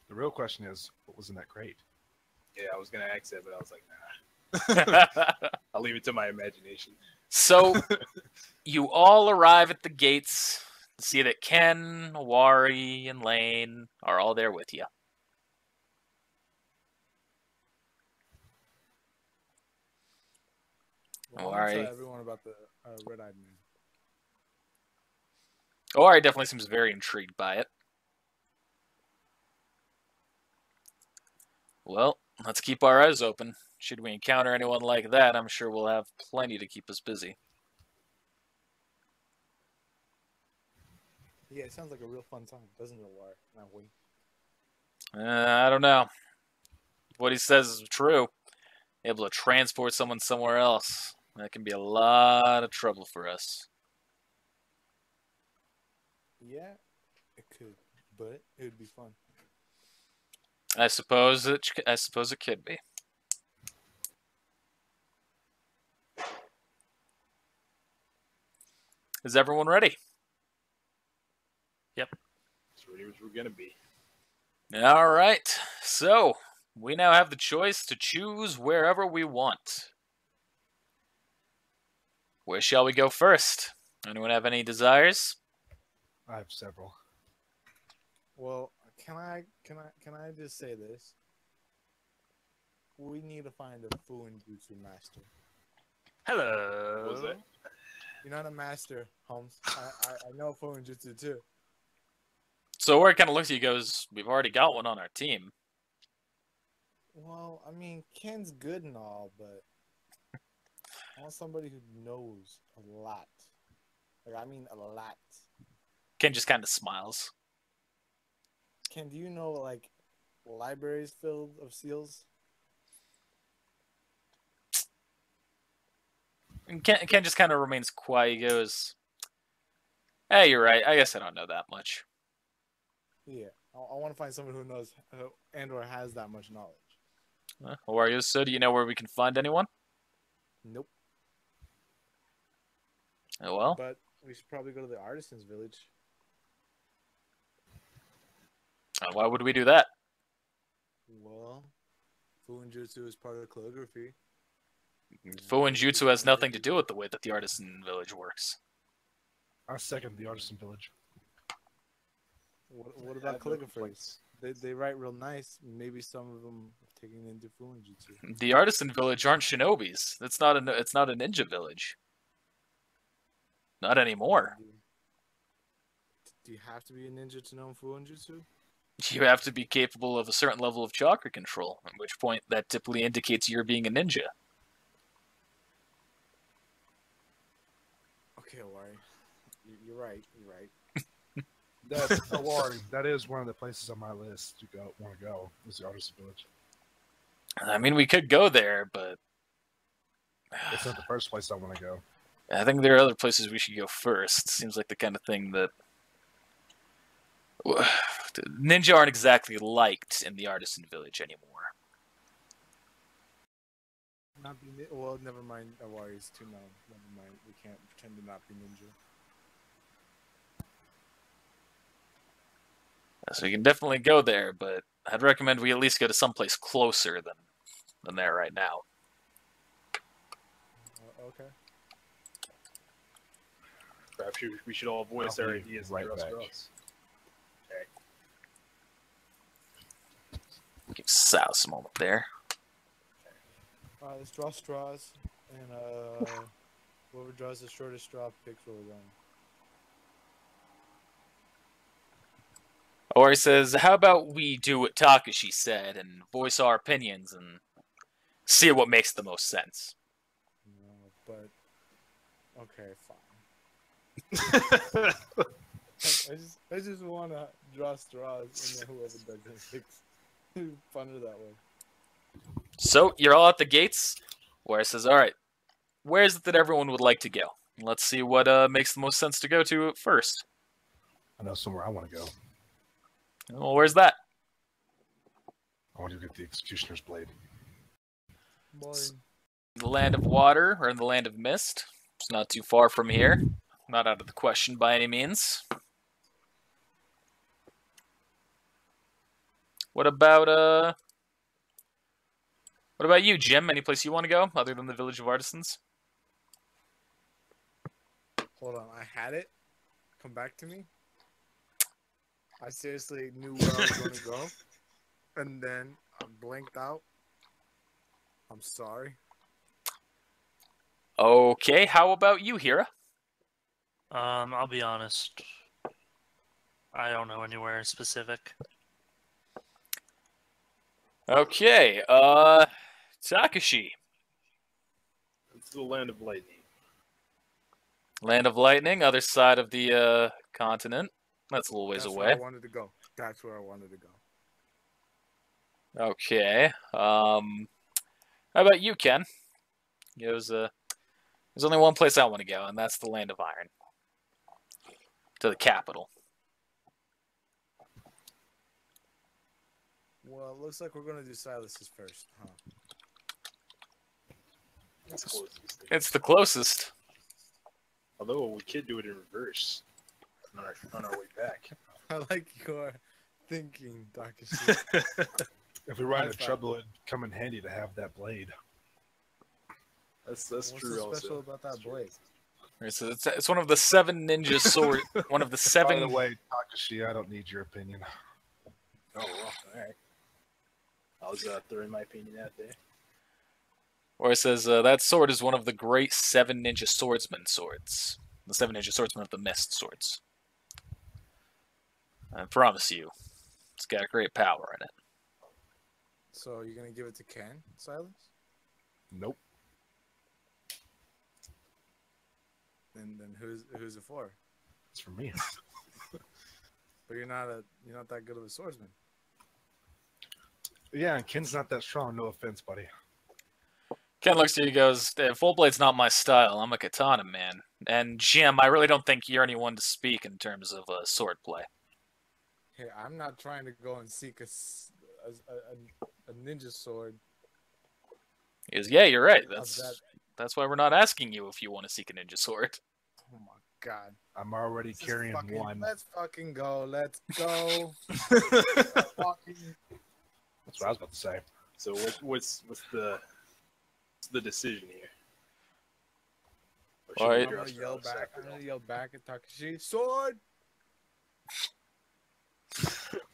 The real question is, what was in that crate? Yeah, I was gonna ask that, but I was like, nah. I'll leave it to my imagination. So, you all arrive at the gates to see that Ken, Wari, and Lane are all there with you. Well, I'm gonna tell everyone about the red-eyed man. Wari definitely seems very intrigued by it. Well, let's keep our eyes open. Should we encounter anyone like that, I'm sure we'll have plenty to keep us busy. Yeah, it sounds like a real fun time, doesn't it, War? Not wink. I don't know. What he says is true. Able to transport someone somewhere else. That can be a lot of trouble for us. Yeah, it could, but it would be fun. I suppose it could be. Is everyone ready? Yep. As ready as we're gonna be. All right. So, we now have the choice to choose wherever we want. Where shall we go first? Anyone have any desires? I have several. Well, can I just say this? We need to find a Fuinjutsu master. Hello. What was that? You're not a master, Holmes. I know Fuinjutsu too. So Ward kind of looks at you and goes, we've already got one on our team. Well, I mean, Ken's good and all, but I want somebody who knows a lot. Like, I mean a lot. Ken just kind of smiles. Ken, do you know, like, libraries filled of seals? And Ken just kind of remains quiet. He goes, hey, you're right. I guess I don't know that much. Yeah, I want to find someone who knows and or has that much knowledge. How are you? So, do you know where we can find anyone? Nope. Oh, well. But we should probably go to the artisans' village. Why would we do that? Well, Fuinjutsu is part of calligraphy. Fuin Jutsu has nothing to do with the way that the artisan village works. I second the artisan village. What about calligraphers? They write real nice. Maybe some of them have taken into Fuinjutsu. The artisan village aren't shinobis. It's not a ninja village. Not anymore. Do you have to be a ninja to know Fuinjutsu? You have to be capable of a certain level of chakra control, at which point that typically indicates you're being a ninja. Okay, Owari. You're right. You're right. That's Awari. That is one of the places on my list to go. Want to go is the artisan village. I mean, we could go there, but It's not the first place I want to go. I think there are other places we should go first. Seems like the kind of thing that ninja aren't exactly liked in the artisan village anymore. Well, never mind. Owari's too known. Never mind. We can't pretend to not be ninja. So we can definitely go there, but I'd recommend we at least go to someplace closer than there right now. Okay. Perhaps we should all voice our ideas right like back. Ross. Okay. Give Souse a moment there. Alright, let's draw straws. And whoever draws the shortest straw picks where we're going. Or he says, how about we do what Takashi said and voice our opinions and see what makes the most sense? No, but okay, fine. I just want to draw straws, and then whoever does it picks. Funner that way. So, you're all at the gates? Where it says, alright, where is it that everyone would like to go? Let's see what makes the most sense to go to first. I know somewhere I want to go. Well, where's that? I want to get the executioner's blade. Boring. The land of water, or in the land of mist. It's not too far from here. Not out of the question by any means. What about you, Jim? Any place you want to go other than the Village of Artisans? Hold on, I had it. Come back to me. I seriously knew where I was going to go, and then I blanked out. I'm sorry. Okay, how about you, Hira? I'll be honest. I don't know anywhere specific. Okay, Takashi. It's the land of lightning. Land of Lightning, other side of the continent. That's a little ways That's away. where I wanted to go. That's where I wanted to go. Okay. How about you, Ken? There's only one place I want to go, and that's the Land of Iron. To the capital. Well, it looks like we're going to do Silas's first, huh? It's closest. It's the closest. Although we could do it in reverse on our way back. I like your thinking, Takashi. If we run into trouble, it'd come in handy to have that blade. That's What's true. so Also, special about that blade? So it's one of the 7 ninja sword. One of the 7. By the way, Takashi, I don't need your opinion. Oh, well, all right. I was throwing my opinion out there. Or it says that sword is one of the great 7 ninja swordsman swords. The 7 ninja swordsmen of the mist swords. I promise you, it's got great power in it. So you're going to give it to Ken, Silas? Nope. And then who's it for? It's for me. But you're not that good of a swordsman. Yeah, and Ken's not that strong. No offense, buddy. Ken looks at you and goes, Full Blade's not my style. I'm a katana man. And Jim, I really don't think you're anyone to speak in terms of sword play. Hey, I'm not trying to go and seek a ninja sword He goes, yeah, you're right. How's that? That's why we're not asking you if you want to seek a ninja sword. Oh my god. I'm already carrying one. Let's fucking go. Let's go. That's what I was about to say. So what's the decision here? All right. I'm gonna yell back at Takashi. Sword.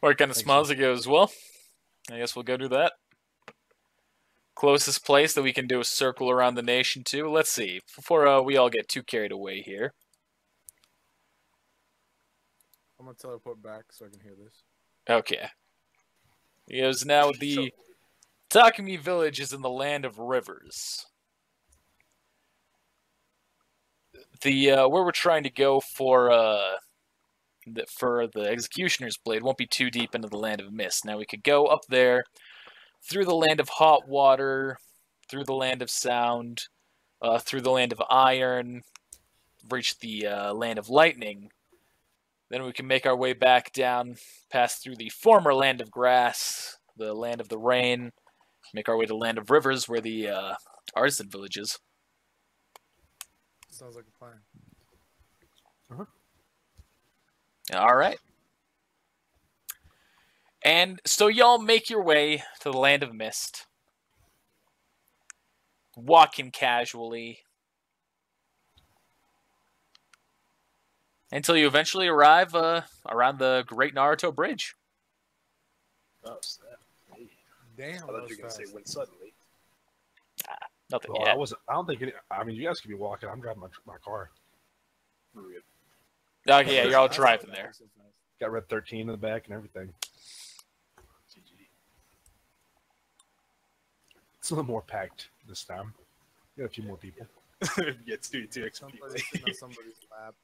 Or kind of smiles and goes, well, I guess we'll go do that. Closest place that we can do a circle around the nation to. Let's see. Before we all get too carried away here. I'm gonna teleport back so I can hear this. Okay. He goes, now the Takumi village is in the land of rivers. The where we're trying to go for the Executioner's Blade won't be too deep into the land of mist. Now we could go up there, through the land of hot water, through the land of sound, through the land of iron, reach the land of lightning. Then we can make our way back down, pass through the former land of grass, the land of the rain, make our way to the land of rivers, where the artisan village is. Sounds like a plan. All right. And so y'all make your way to the land of mist, walking casually, until you eventually arrive around the Great Naruto Bridge. Oh, snap. Hey. Damn. I thought you were going to say when suddenly. Nothing Well, yet. I don't think I mean, you guys could be walking. I'm driving my car. Okay, yeah, you're all driving there. Got Red 13 in the back and everything. It's a little more packed this time. Got a few more people. Yeah, it's 2 extra people. Somebody's sitting on somebody's lap.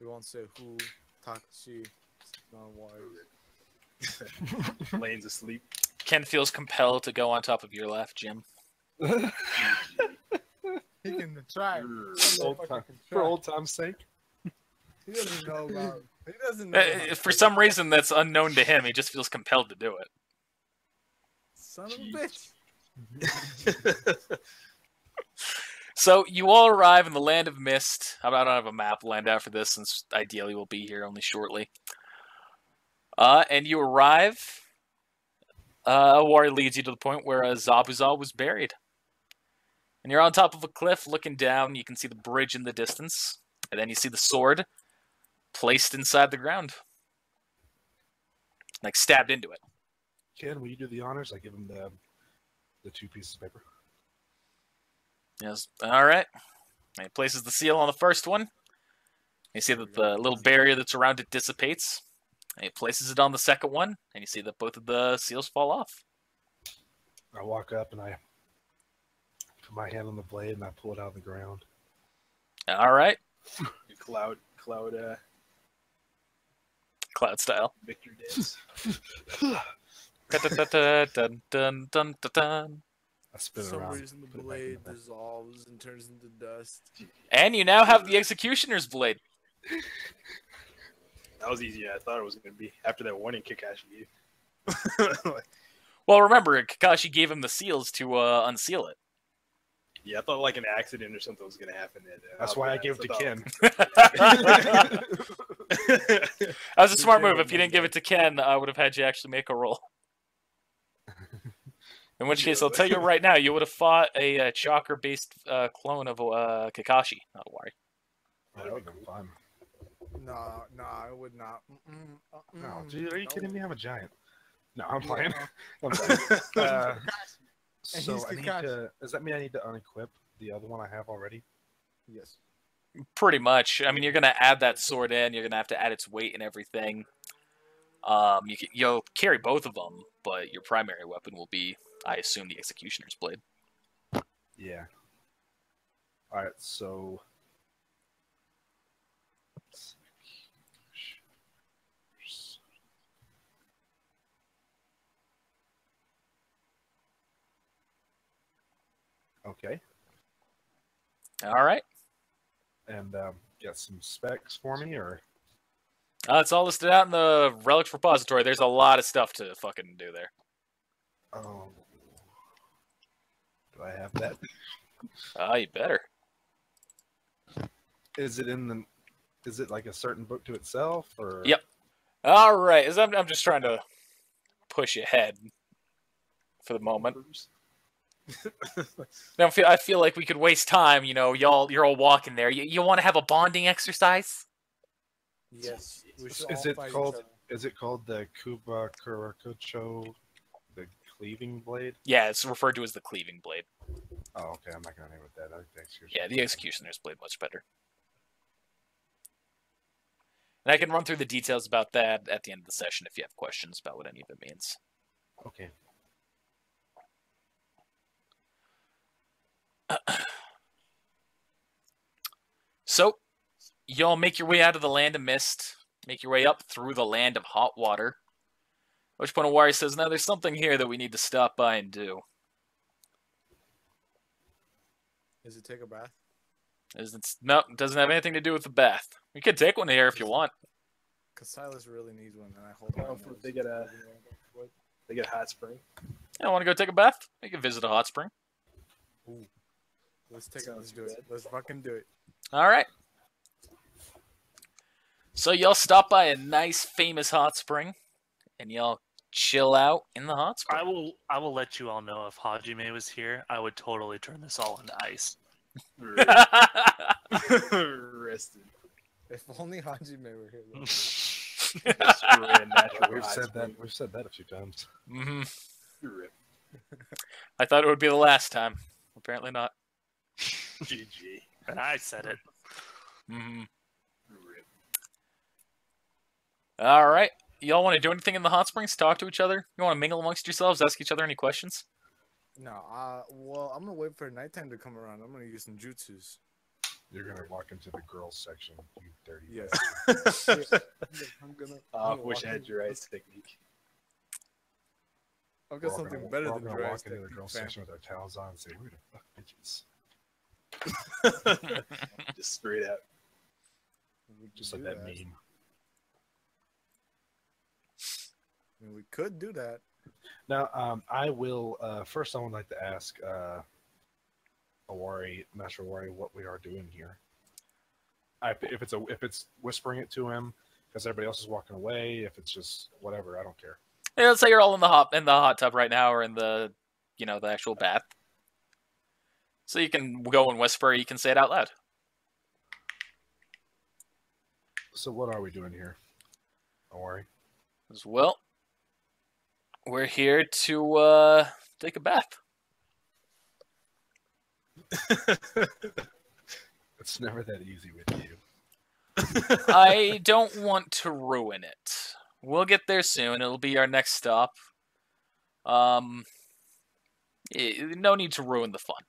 We won't say who. Takashi. Not worried. Lane's asleep. Ken feels compelled to go on top of your left, Jim. He can try. For old time's sake. He doesn't know about. He doesn't know. For some reason that's unknown to him, he just feels compelled to do it. Son of a bitch. So you all arrive in the land of mist. I don't have a map lined out for this, since ideally we'll be here only shortly. And you arrive. Wari leads you to the point where Zabuza was buried. And you're on top of a cliff looking down. You can see the bridge in the distance. And then you see the sword placed inside the ground. Like stabbed into it. Ken, will you do the honors? I give him the 2 pieces of paper. Yes. All right. And he places the seal on the first one. You see that the little barrier that's around it dissipates. And he places it on the second one. And you see that both of the seals fall off. I walk up and I put my hand on the blade and I pull it out of the ground. All right. Cloud style. Victor dance. Dun, dun, dun, dun, dun. I spin For it some around. reason, the put it back in blade the bag. dissolves and turns into dust. And you now have the Executioner's Blade. That was easier than I thought it was going to be. After that warning Kakashi gave. Well, remember, Kakashi gave him the seals to unseal it. Yeah, I thought like an accident or something was going to happen. That's why I gave it to Ken. That was a smart move. If you didn't give it to Ken, I would have had you actually make a roll. In which case, I'll tell you right now, you would have fought a chakra-based clone of Kakashi. Not to worry. That would have been fun. No, I would not. No, dude, are you kidding me? I'm a giant. No, I'm Yeah. playing. I'm sorry. And So he's I need Kakashi. to. Does that mean I need to unequip the other one I have already? Yes. Pretty much. I mean, you're going to add that sword in. You're going to have to add its weight and everything. You'll carry both of them, but your primary weapon will be, I assume, the Executioner's Blade. Yeah. All right. So. Okay. All right. And get some specs for me, or It's all listed out in the Relics repository. There's a lot of stuff to fucking do there. oh, do Do I have that? Ah, you better. Is it in the? Is it like a certain book to itself, or? Yep. All right. I'm just trying to push ahead for the moment. I feel like we could waste time. You know, you're all walking there. You want to have a bonding exercise? Yes. We should Is all it fight called? each other. Is it called the Kuba Kurakucho, the cleaving blade? Yeah, it's referred to as the cleaving blade. Oh, okay. I'm not gonna name it that. I think the executioner. Yeah, the executioner's blade much better. And I can run through the details about that at the end of the session if you have questions about what any of it means. Okay. So, y'all make your way out of the land of mist, make your way up through the land of hot water. At which point Awari says, now there's something here that we need to stop by and do. Is it take a bath? No, it doesn't have anything to do with the bath. We could take one here if you want. Because Silas really needs one, and I hold Well, on. they get a hot spring. Yeah, want to go take a bath? We can visit a hot spring. Ooh. Let's do it. Let's fucking do it. All right. So y'all stop by a nice, famous hot spring, and y'all chill out in the hot spring. I will let you all know if Hajime was here, I would totally turn this all into ice. Rested. If only Hajime were here. Though. We've said that a few times. Mm-hmm. I thought it would be the last time. Apparently not. GG. And I said it. Mm-hmm. All right. Y'all want to do anything in the hot springs? Talk to each other? You want to mingle amongst yourselves? Ask each other any questions? No, well, I'm gonna wait for nighttime to come around. I'm gonna use some jutsus. You're gonna walk into the girls section, you dirty. Yes. bastard. I wish I had your ice technique. I've got something better than we're all your gonna ice walk into the technique, girls fam. section with our towels on and say, "We're the fuck bitches." Just straight out. We could Just do like that meme. I mean, we could do that. Now, I will. First, I would like to ask Master Awari, what we are doing here. If it's whispering it to him because everybody else is walking away. If it's just whatever, I don't care. Yeah, let's say you're all in the hot tub right now, or in the the actual bath. So you can go and whisper. You can say it out loud. So, what are we doing here, Awari? As well, we're here to take a bath. It's never that easy with you. I don't want to ruin it. We'll get there soon. It'll be our next stop. No need to ruin the fun.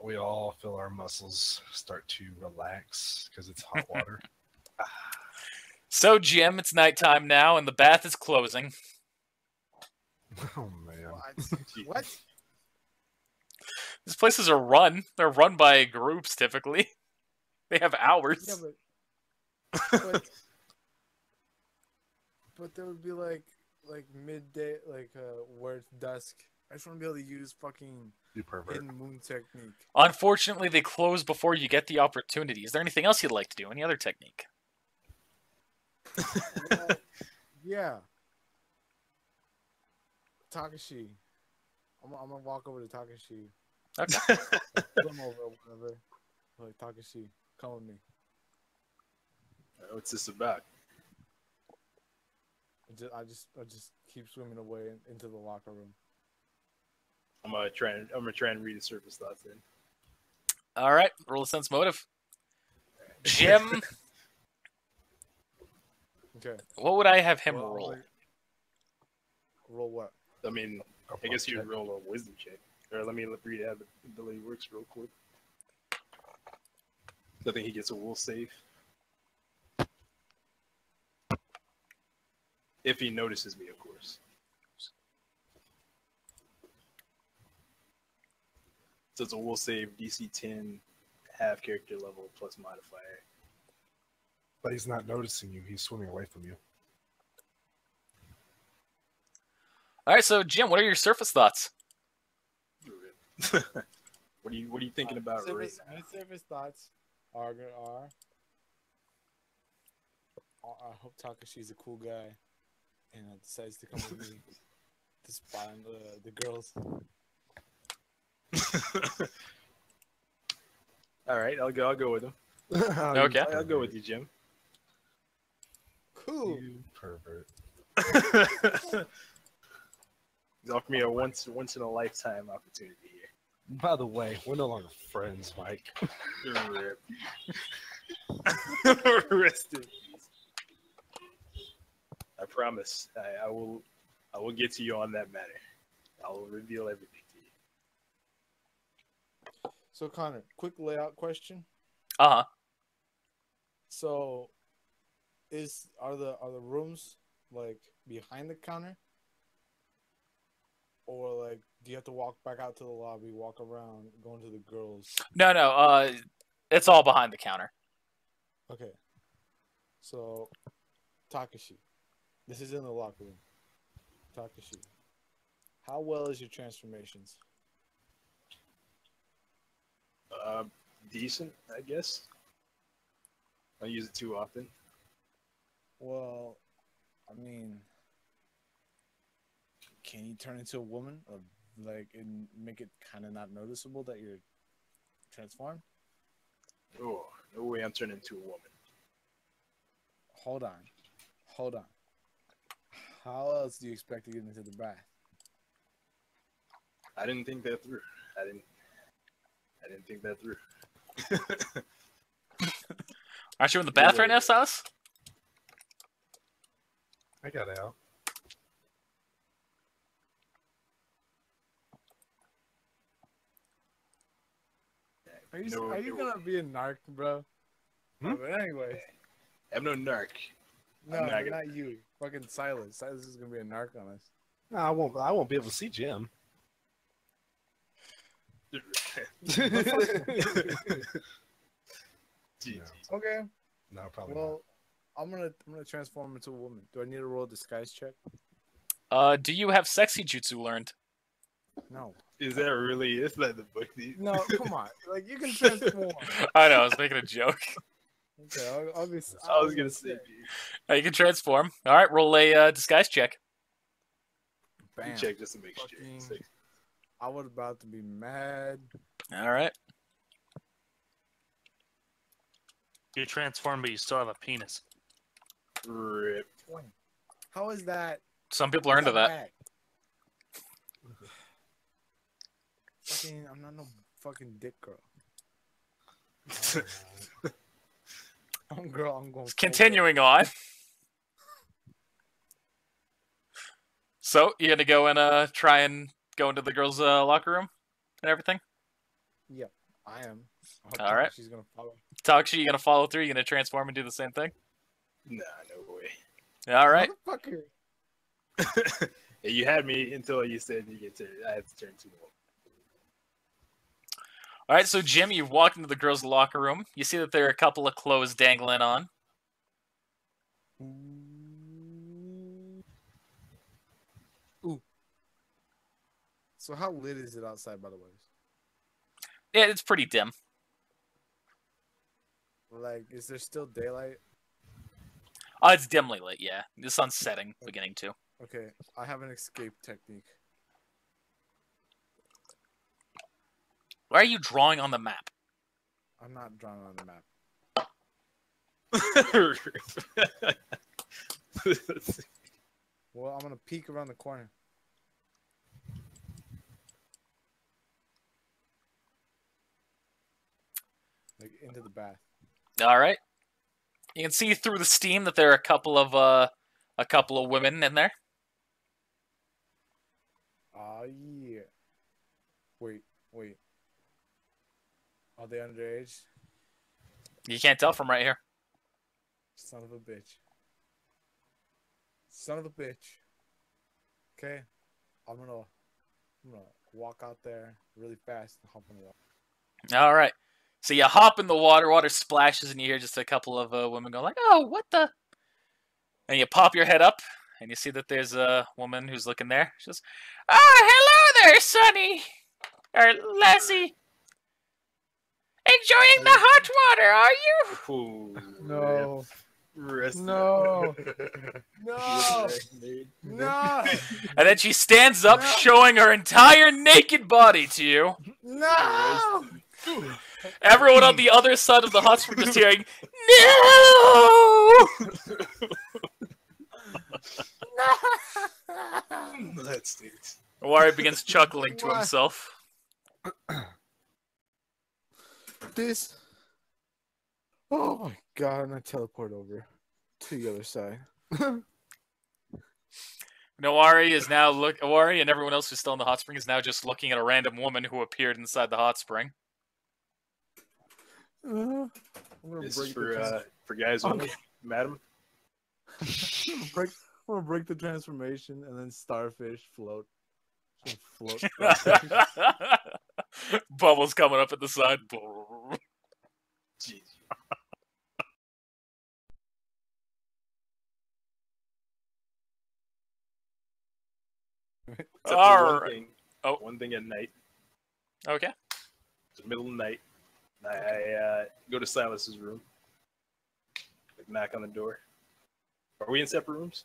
We all feel our muscles start to relax because it's hot water. So, Jim, it's nighttime now, and the bath is closing. Oh man! What? These places are run. They're run by groups, typically. They have hours. Yeah, but there would be like midday, where it's dusk. I just want to be able to use fucking You pervert. hidden moon technique. Unfortunately, they close before you get the opportunity. Is there anything else you'd like to do? Any other technique? Well, yeah. Takashi. I'm gonna walk over to Takashi. Okay. Come over or whatever. Like, Takashi, come with me. What's this about? I just keep swimming away into the locker room. I'm gonna try and read the surface thoughts in. All right. Roll a sense motive. Jim, Okay. what would I have him Well, roll? Roll what? I mean, I guess you would roll a wisdom check. Or let me read how the ability works real quick. I think he gets a will save. If he notices me, of course. So it's a will save, DC 10, half character level plus modifier. But he's not noticing you. He's swimming away from you. All right, so Jim, what are your surface thoughts? What are you thinking about right now? My surface thoughts are I hope Takashi's a cool guy and decides to come with me to spy on the girls. All right, I'll go with him. Okay. I'll go with you, Jim. Cool. You pervert. He's offered me a once in a lifetime opportunity here. By the way, we're no longer friends, Mike. Rip. Rest in peace. I promise. I will get to you on that matter. I will reveal everything to you. So Connor, quick layout question. Uh-huh. So are the rooms like behind the counter? Or like do you have to walk back out to the lobby, walk around, go into the girls? No. It's all behind the counter. Okay. So Takashi. This is in the locker room. Takashi. How well is your transformations? Decent, I guess. I don't use it too often. Well, I mean, can you turn into a woman, or like, and make it kind of not noticeable that you're transformed? Oh, no way I'm turning into a woman. Hold on. How else do you expect to get into the bath? I didn't think that through. I didn't think that through. Aren't you in the bath right now, Silas? I got out. Are you gonna be a narc, bro? But anyway, I'm no narc. no, I'm not gonna- not you. Fucking Silas. Silas is gonna be a narc on us. No, I won't be able to see Jim. Jeez. Okay. No, probably Well, I'm gonna transform into a woman. Do I need to roll a disguise check? Do you have sexy jutsu learned? No. Is that really? It's like the book. No, come on. Like you can transform. I know, I was making a joke. Okay, I'll be. I was gonna say, You can transform. All right, roll a disguise check. Bam. check just to make sure. Fucking- I was about to be mad. All right. You transform, but you still have a penis. Rip. 20. How is that? Some people are into that. bad? Fucking, I'm not no fucking dick girl. I'm going. Continuing on. So, you gonna go and try and go into the girls' locker room and everything? Yep, I am. All right. She's gonna follow. Takushi, you gonna follow through? You gonna transform and do the same thing? Nah, no way. All right. Motherfucker. Yeah, you had me until you said you get to. I had to turn to one. All right, so Jim, you walk into the girls' locker room. You see that there are a couple of clothes dangling on. Ooh. So how lit is it outside, by the way? Yeah, it's pretty dim. Like, is there still daylight? Oh, it's dimly lit, yeah. The sun's setting, beginning to. Okay, I have an escape technique. Why are you drawing on the map? I'm not drawing on the map. Well, I'm gonna peek around the corner. Like into the bath. All right. You can see through the steam that there are a couple of women in there. Oh yeah. Wait. Are they underage? You can't tell from right here. Son of a bitch. Okay. I'm gonna walk out there really fast and hop in the water. All right. So you hop in the water. Water splashes, and you hear just a couple of women go like, "Oh, what the?" And you pop your head up, and you see that there's a woman who's looking there. She says, "Oh, hello there, Sonny, or Lassie. Enjoying the hot water, are you?" Ooh, No. rest No. No. No. And then she stands up, showing her entire naked body to you. No. Everyone on the other side of the hot spring is hearing, "No!" That stinks. Wari begins chuckling to himself. This. Oh my god! And I teleport over to the other side. Nawari is now Awari and everyone else who's still in the hot spring is now just looking at a random woman who appeared inside the hot spring. I'm gonna This break is the for guys only, madam. I'm gonna break the transformation and then starfish float. Just float. Bubbles coming up at the side. Jeez. Except for All one right. thing. Oh. One thing at night. Okay. It's the middle of the night. I go to Silas's room. Like knock on the door. Are we in separate rooms?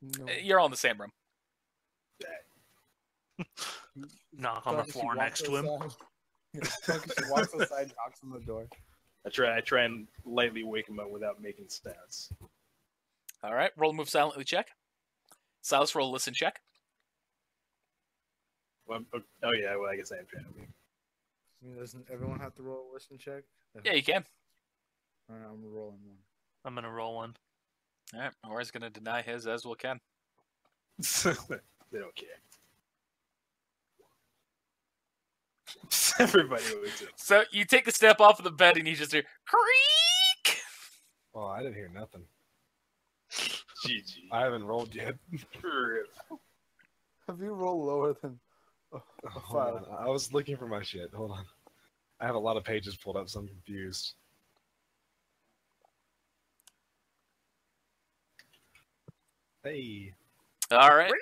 No. You're all in the same room. Knock on the floor next to him. She walks outside, knocks on the door. I try and lightly wake him up without making sounds. All right. Roll a move silently check. Silas, roll a listen check. Well, oh yeah, well I guess I am trying to wake. I mean, doesn't everyone have to roll a listen check? Yeah, you can. Alright, I'm rolling one. I'm gonna roll one. All right. Wari's going to deny his, as will Ken. They don't care. Everybody wakes up. So you take a step off of the bed and you just hear creak. Oh, I didn't hear nothing. GG. I haven't rolled yet. Have you rolled lower than a Hold 5? on. I was looking for my shit. Hold on. I have a lot of pages pulled up, so I'm confused. Hey. All right.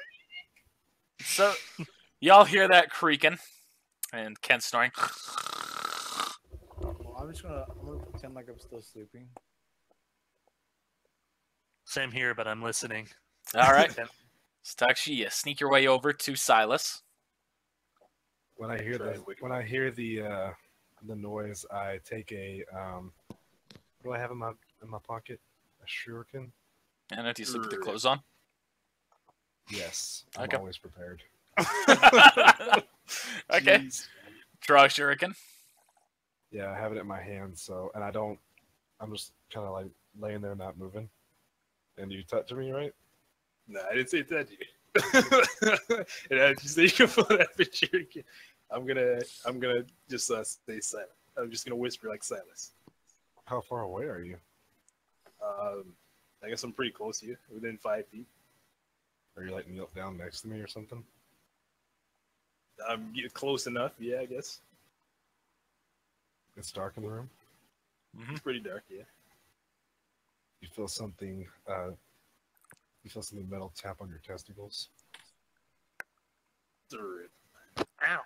So y'all hear that creaking and Ken snoring. Well, I'm gonna pretend like I'm still sleeping. Same here, but I'm listening. All right. Stakshi, you sneak your way over to Silas. When I hear the noise, I take a what do I have in my pocket? A shuriken. And do you sleep with your clothes on? Yes, I'm Okay. always prepared. Okay. Jeez. Draw a shuriken. Yeah, I have it in my hand, so and I'm just kind of like laying there, not moving. And you touch me, right? No, I didn't say touch you. And I just say you can pull that picture again. I'm gonna just stay silent. I'm just gonna whisper like Silas. How far away are you? I guess I'm pretty close to you, within 5 feet. Are you like knelt down next to me or something? I'm close enough, yeah, I guess. It's dark in the room. It's pretty dark, yeah. You feel something. You feel something metal tap on your testicles. Ow.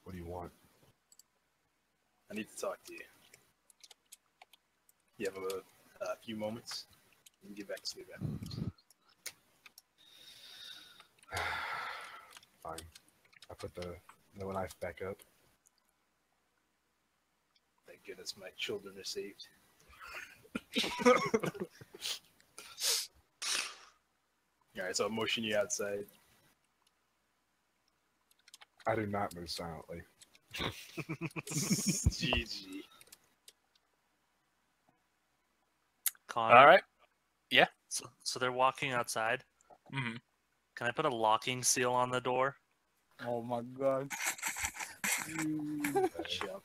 What do you want? I need to talk to you. You have a few moments. You can get back to sleep afterwards. Fine. I put the knife back up. Thank goodness my children are saved. Alright, so I'll motion you outside. I do not move silently. GG. Connor. All right. So they're walking outside. Mm-hmm. Can I put a locking seal on the door? Oh my god. Jump.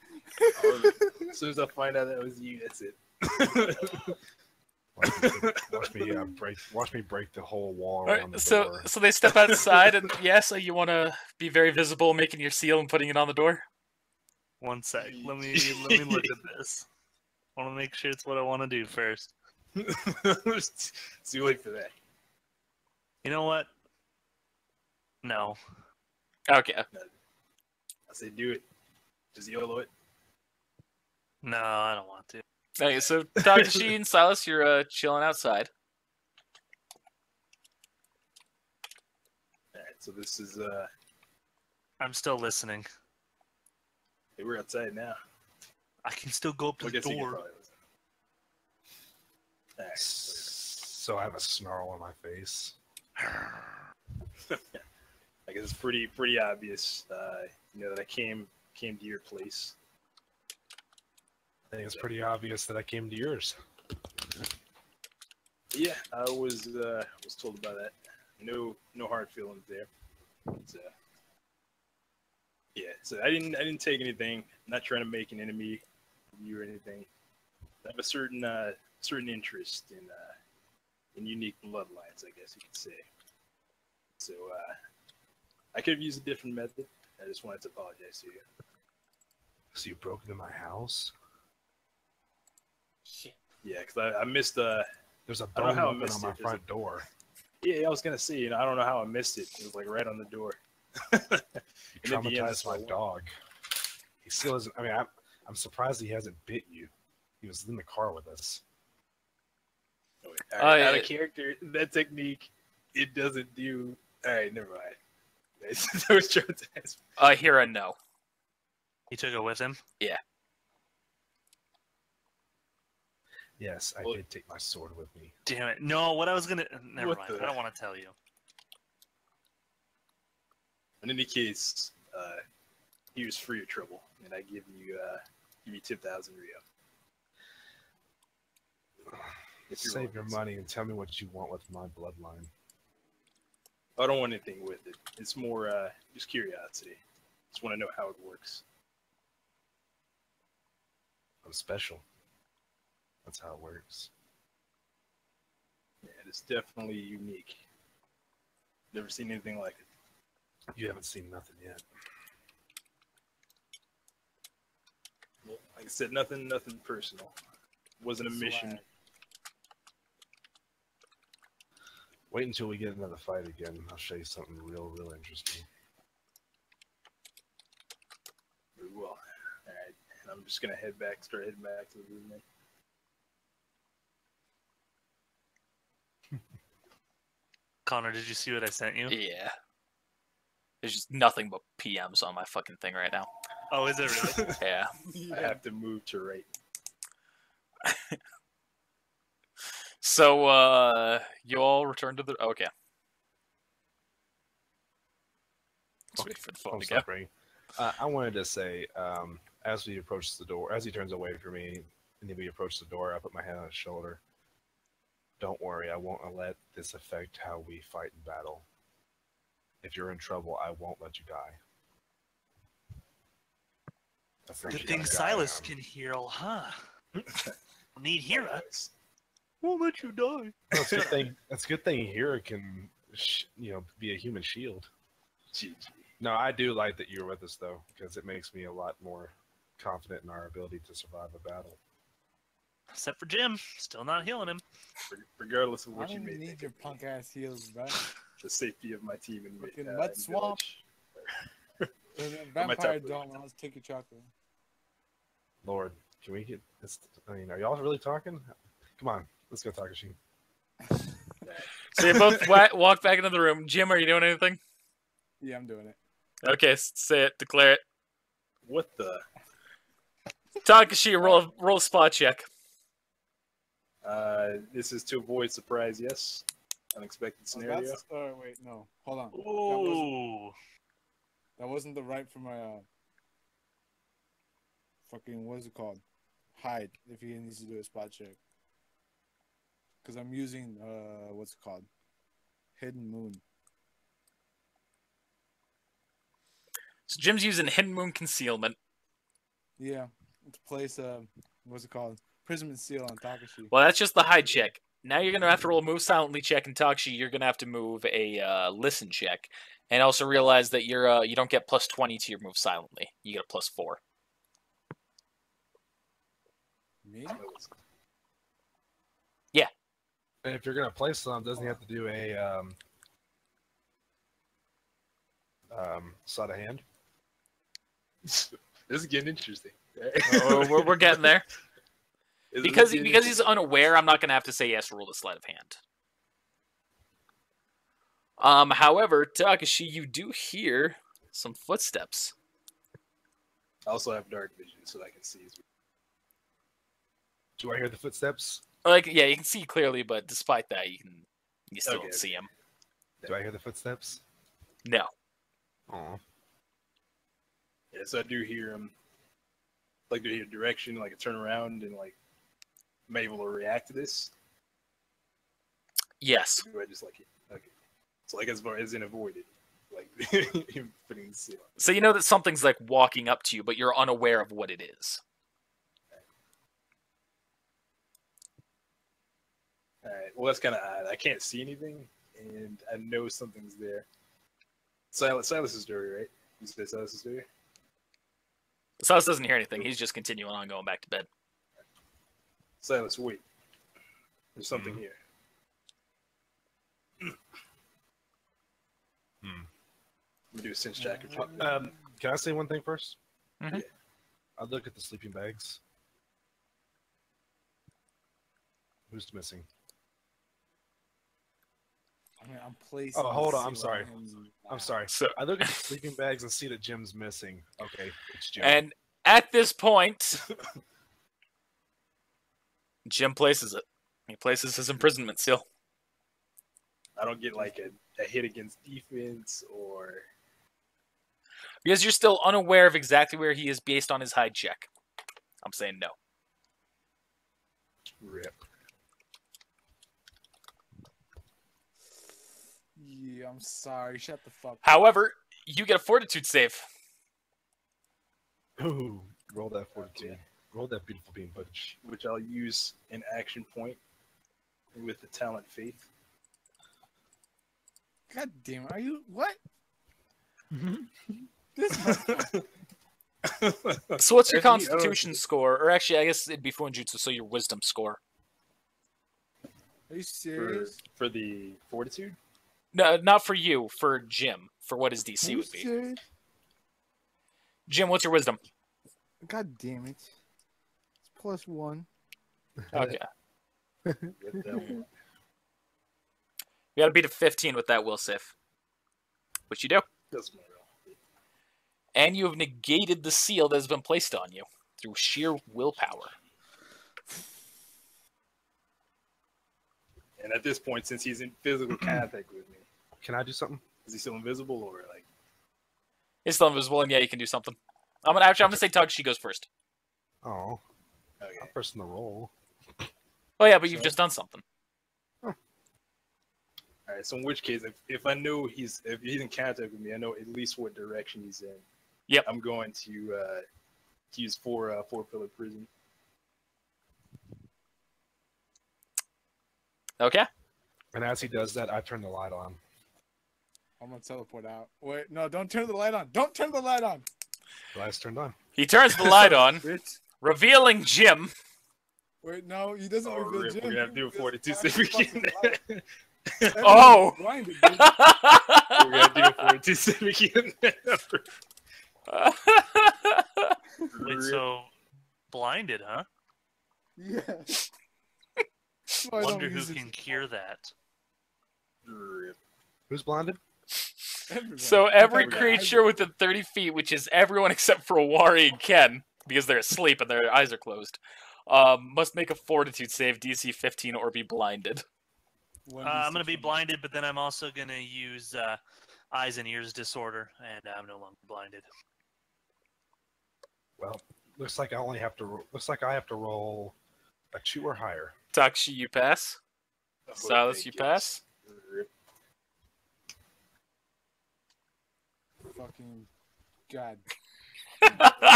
As soon as I find out that was you, that's it. Watch me break the whole wall All around right. the So door. they step outside, and so you want to be very visible, making your seal and putting it on the door. One sec. Let me look at this. I want to make sure it's what I want to do first. It's too late for that. You know what? No. Okay. I say do it. Just YOLO it. No, I don't want to. Okay, so Takashi and Silas, you're chilling outside. Alright, so this is I'm still listening. hey, we're outside now. I can still go up to I the guess you can door. probably listen. Alright. So I have a snarl on my face. I guess it's pretty obvious, that I came to your place. I think it's pretty obvious that I came to yours. Yeah, I was told about that. No hard feelings there. But, yeah, so I didn't take anything. I'm not trying to make an enemy of you or anything. I have a certain interest in unique bloodlines, I guess you could say. So I could have used a different method. I just wanted to apologize to you. So you broke into my house? Shit. Yeah, because I missed There's a I don't know bone how I open missed on my it. front door. Yeah, I was gonna say, I don't know how I missed it. It was like right on the door. You And at the end, traumatized my so- dog. He still isn't. I mean, I'm surprised he hasn't bit you. He was in the car with us. Oh, wait, all right, out yeah. of character, that technique, it doesn't do. All right, never mind. That was traumatized. Here and no. He took it with him. Yes, I Well- did take my sword with me. Damn it. No, what I was gonna. Never What mind. the- I don't want to tell you. In any case, he was free of trouble, and I give you 10,000 Rio. If you're Save your willing. money and tell me what you want with my bloodline. I don't want anything with it. It's more just curiosity. Just want to know how it works. I'm special. That's how it works. Yeah, it's definitely unique. Never seen anything like it. You haven't seen nothing yet. Well, like I said, nothing personal. Wasn't a mission. Swag. Wait until we get another fight again. I'll show you something real interesting. Very well. All right, and I'm just gonna start heading back to the room then. Connor, did you see what I sent you? Yeah. There's just nothing but PMs on my fucking thing right now. Oh, is it really? Yeah. I have to move to right. So, you all return to the... Okay. Let's wait for the phone Don't to go. stop ringing. I wanted to say, as we approach the door, as he turns away from me, and then we approach the door, I put my hand on his shoulder. Don't worry, I won't let this affect how we fight in battle. If you're in trouble, I won't let you die. That's Good not thing the guy Silas I am. can heal, huh? Need Hira. Otherwise, Won't let you die. That's a good thing. That's a good thing. Hera can, be a human shield. GG. No, I do like that you're with us though, because it makes me a lot more confident in our ability to survive a battle. Except for Jim. Still not healing him. Regardless of I what you don't may need think your of me, punk ass heels, bro. the safety of my team and Fucking and mud swamp. village. Vampire top don't. Let's take your chocolate. Lord, can we get this? I mean, are y'all really talking? Come on, let's go, Takashi. So you both walk back into the room. Jim, are you doing anything? Yeah, I'm doing it. Okay, say it. Declare it. What the? Takashi, roll a spot check. This is to avoid surprise. Yes. Unexpected scenario. Wait, no. Hold on. Ooh. That wasn't the right for my fucking, what is it called? Hide, if he needs to do a spot check. Because I'm using what's it called? Hidden Moon. So Jim's using Hidden Moon Concealment. Yeah. To place what's it called? Prism and Seal on Takashi. Well, that's just the hide check. Now you're gonna have to roll a move silently check, and Takashi, you're gonna have to move a listen check, and also realize that you don't get plus 20 to your move silently. You get a plus 4. Me? Yeah. And if you're gonna play some, doesn't he have to do a sleight of hand? This is getting interesting. Oh, we're getting there. Because he's unaware, I'm not going to have to say yes, roll the sleight of hand. However, Takashi, you do hear some footsteps. I also have dark vision, so I can see. Do I hear the footsteps? Like, yeah, you can see clearly, but despite that, you still don't see him. Do I hear the footsteps? No. Aw. Yeah, so I do hear him. Like, do hear direction, like a turn around, and like, am I able to react to this? Yes. Or do I just like it? Okay. So like as far as in avoided, like him putting the seal. So you know that something's like walking up to you, but you're unaware of what it is. Alright, well that's kind of odd. I can't see anything, and I know something's there. Silas's dirty, right? You said Silas's dirty? Silas doesn't hear anything. He's just continuing on going back to bed. Silas, wait. There's something here. Let me do a sense check. Can I say one thing first? Mm-hmm. Yeah. I look at the sleeping bags. Who's missing? I mean, I'm placing. Oh, hold the on. I'm seal sorry. him I'm sorry. So, I look at the sleeping bags and see that Jim's missing. Okay, it's Jim. and at this point, Jim places it. He places his imprisonment seal. I don't get like a hit against defense or. Because you're still unaware of exactly where he is based on his hide check. I'm saying no. Rip. Yeah, I'm sorry. Shut the fuck up. However, you get a fortitude save. Ooh, roll that fortitude. Okay. Roll that beautiful bean footage. Which I'll use an action point with the talent faith. God damn it. Are you. What? Mm-hmm. This So what's your I don't- constitution score? Or actually, I guess it'd be Fuinjutsu, so your wisdom score. Are you serious? For the fortitude? No, not for you, for Jim, for what his DC Are you would be. serious? Jim, what's your wisdom? God damn it. It's +1. Okay. Get that one. You gotta beat a 15 with that will save. Which you do. Doesn't matter. And you have negated the seal that has been placed on you through sheer willpower. And at this point, since he's in physical contact with me, Can I do something? is he still invisible or like? It's still invisible, and yeah, you can do something. I'm gonna say Tug, she goes first. Oh, Okay. I'm pressing the roll. Oh yeah, but you've just done something. All right. So in which case, if I know if he's in contact with me, I know at least what direction he's in. Yep. I'm going to use four pillar prison. Okay. And as he does that, I turn the light on. I'm gonna teleport out. Wait, no, don't turn the light on. Don't turn the light on. The light's turned on. He turns the light on, Bitch. revealing Jim. Wait, no, he doesn't Oh, reveal rip. Jim. We're gonna have to do a He 42 just civic fucking again. light. Oh! Everyone's blinded, dude. We're gonna do a 42 civic again. Wait, so blinded, huh? Yeah. Why don't Wonder we who use it? can cure that. Rip. Who's blinded? Everyone. So every Okay, creature within 30 feet, which is everyone except for Wari and Ken, because they're asleep and their eyes are closed, must make a fortitude save, DC 15, or be blinded. I'm going to be blinded, but then I'm also going to use eyes and ears disorder, and I'm no longer blinded. Well, looks like I only have to. Looks like I have to roll a 2 or higher. Takshi, you pass. Silas, you pass. Rip. Fucking God.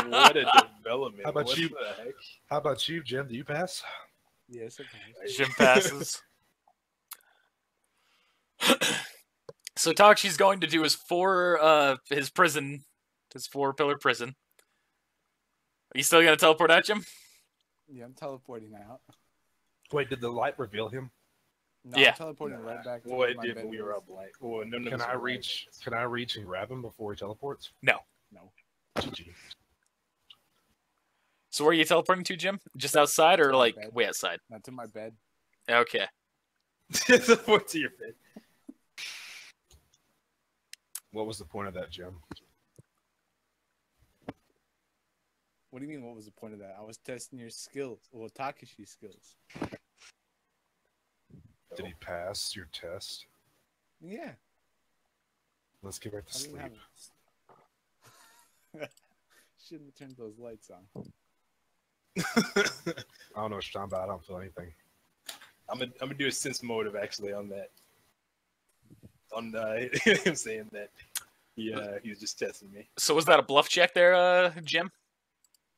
What a development. How about What you? the heck? How about you, Jim? Do you pass? Yes, okay. Jim passes. So Takshi's going to do his four-pillar prison. Are you still going to teleport at Jim? Yeah, I'm teleporting out. Wait, did the light reveal him? No, Yeah. I'm teleporting right back to Well, where it my did bed when we were was. up blank. Well, none of Can us I were reach? blank. Can I reach and grab him before he teleports? No. No. GG. So where are you teleporting to, Jim? Just outside or To my like bed. way outside? Not to my bed. Okay. Teleport to your bed. What was the point of that, Jim? What do you mean? What was the point of that? I was testing your skills. Well, Takashi's skills. Did he pass your test? Yeah. Let's get back to I didn't sleep. have. Shouldn't have turned those lights on. I don't know what you're talking about. I don't feel anything. I'm gonna do a sense motive actually on that. On him saying that he was just testing me. So was that a bluff check there, Jim?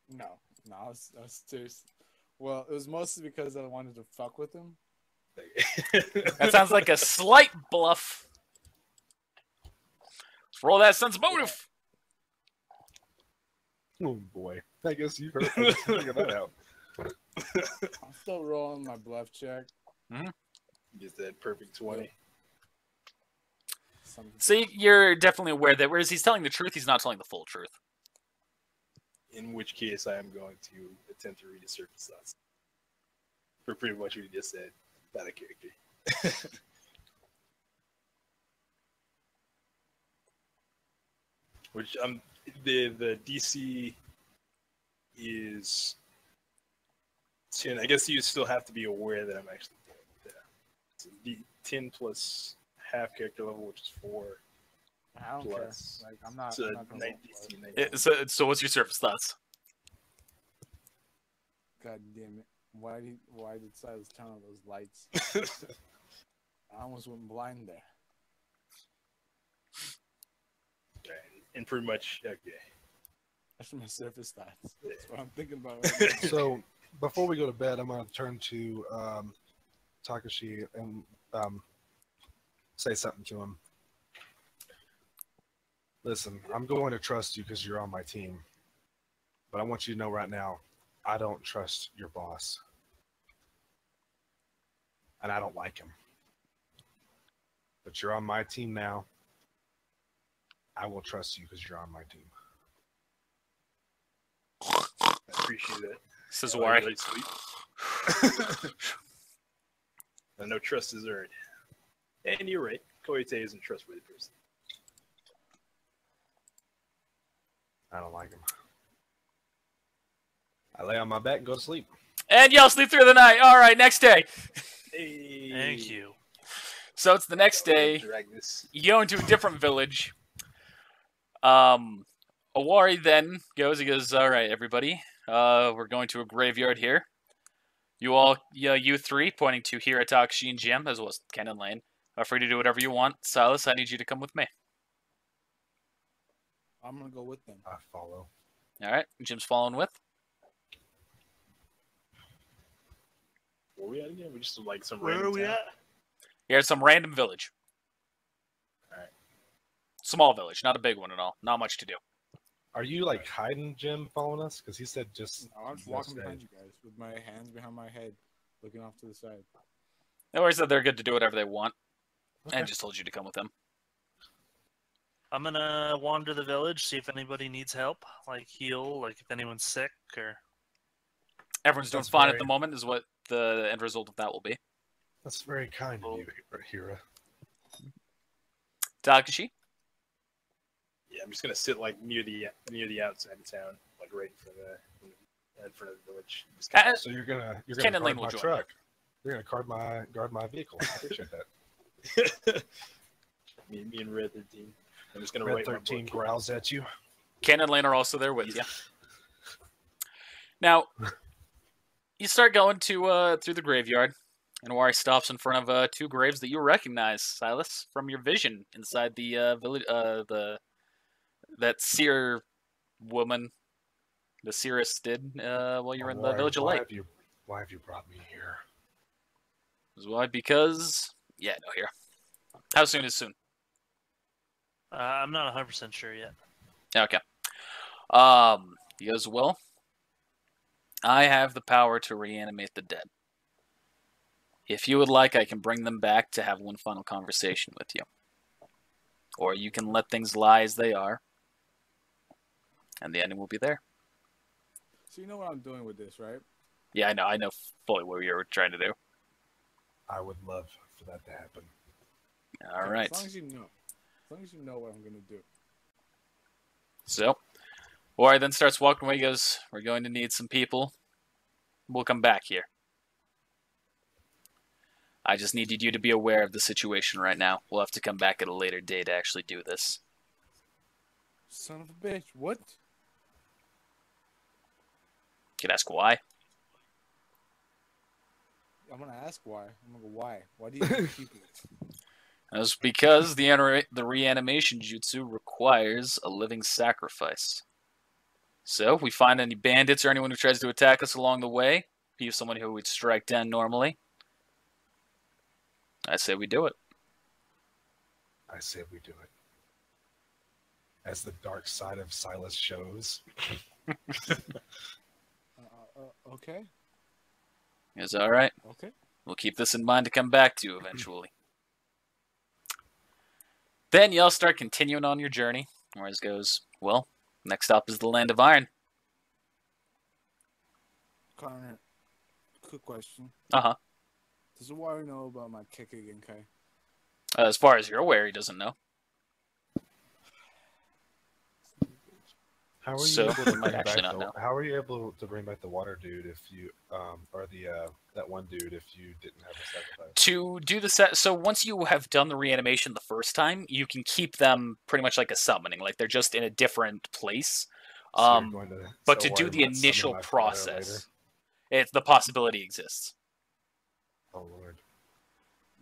No, I was serious. Well, it was mostly because I wanted to fuck with him. That sounds like a slight bluff. Let's roll that sense motive. Oh boy. I guess you've heard figure that out. I'm still rolling my bluff check. Get that perfect 20. So you're definitely aware that whereas he's telling the truth, he's not telling the full truth. In which case, I am going to attempt to read his surface thoughts. For pretty much what you just said about a character. Which the DC is 10. I guess you still have to be aware that I'm actually doing that. So 10 plus half character level, which is 4. I don't plus. care. Like I'm not. So I'm not gonna roll for it. So what's your surface thoughts? God damn it! Why did Silas turn on those lights? I almost went blind there. Okay. And pretty much, okay. That's my surface thoughts. That's what I'm thinking about right now. So before we go to bed, I'm going to turn to Takashi and say something to him. Listen, I'm going to trust you because you're on my team. But I want you to know right now, I don't trust your boss. And I don't like him. But you're on my team now. I will trust you because you're on my team. I appreciate it. Says I Wari. really sleep. I know trust is earned. And you're right. Koite isn't a trustworthy person. I don't like him. I lay on my back and go to sleep. And y'all sleep through the night. All right, next day. Hey. Thank you. So it's the next day. Drag this. You go into a different village. Awari then goes. He goes, "All right, everybody. We're going to a graveyard here. You all, you three, pointing to here at Takashi and Jim, as well as Ken and Lane, are free to do whatever you want. Silas, I need you to come with me." I'm gonna go with them. I follow. All right, Jim's following with. Where are we at again? We just like some Where random are we town? at? Here's some random village. Alright. Small village, not a big one at all. Not much to do. Are you like hiding, Jim, following us? Because he said just. No, I'm just walking behind you guys with my hands behind my head, looking off to the side. They always said they're good to do whatever they want. Okay. I just told you to come with them. I'm gonna wander the village, see if anybody needs help, like heal, like if anyone's sick or. Everyone's doing That's fine at very- the moment, is what the end result of that will be. That's very kind of you, Hira. Takashi? Yeah, I'm just gonna sit like near the outside of town, like right in front of the village. Just kinda- So you're gonna Ken and guard Lane will my join truck. You're gonna guard my vehicle. I appreciate that. me and Red 13. I'm just gonna Red write 13 my book. growls at you. Ken and Lane are also there with you. Now, you start going to through the graveyard, and Wari stops in front of 2 graves that you recognize, Silas, from your vision inside the village. That seer woman, the seeress did while you were in the Village of Light. Why have you brought me here? Why? Because no, here. How soon is soon? I'm not 100% sure yet. Okay. He goes, well, I have the power to reanimate the dead. If you would like, I can bring them back to have one final conversation with you. Or you can let things lie as they are, and the ending will be there. So you know what I'm doing with this, right? Yeah, I know. I know fully what you were trying to do. I would love for that to happen. All Okay, right. As long as you know. As long as you know what I'm gonna do. So, Ori then starts walking away. He goes, "We're going to need some people. We'll come back here. I just needed you to be aware of the situation right now. We'll have to come back at a later date to actually do this." Son of a bitch! What? You can ask why. I'm gonna ask why. I'm gonna go why. Why do you need to keep it? That's because the reanimation jutsu requires a living sacrifice. So, if we find any bandits or anyone who tries to attack us along the way, be someone who would strike down normally, I say we do it. I say we do it. As the dark side of Silas shows. Okay. Is that all right? Okay. We'll keep this in mind to come back to eventually. Then y'all start continuing on your journey. Whereas goes, well, next stop is the Land of Iron. Connor, quick question. Uh-huh. Does the warrior know about my Kekkei Genkai? As far as you're aware, he doesn't know. How are you So, able to he might bring actually back not know. How are you able to bring back the water dude if you or the that one dude if you didn't have a sacrifice? To do the set, so once you have done the reanimation the first time, you can keep them pretty much like a summoning, like they're just in a different place. So you're going to But so to do worry the about summoning initial my father process, it's the possibility exists. later? Oh Lord.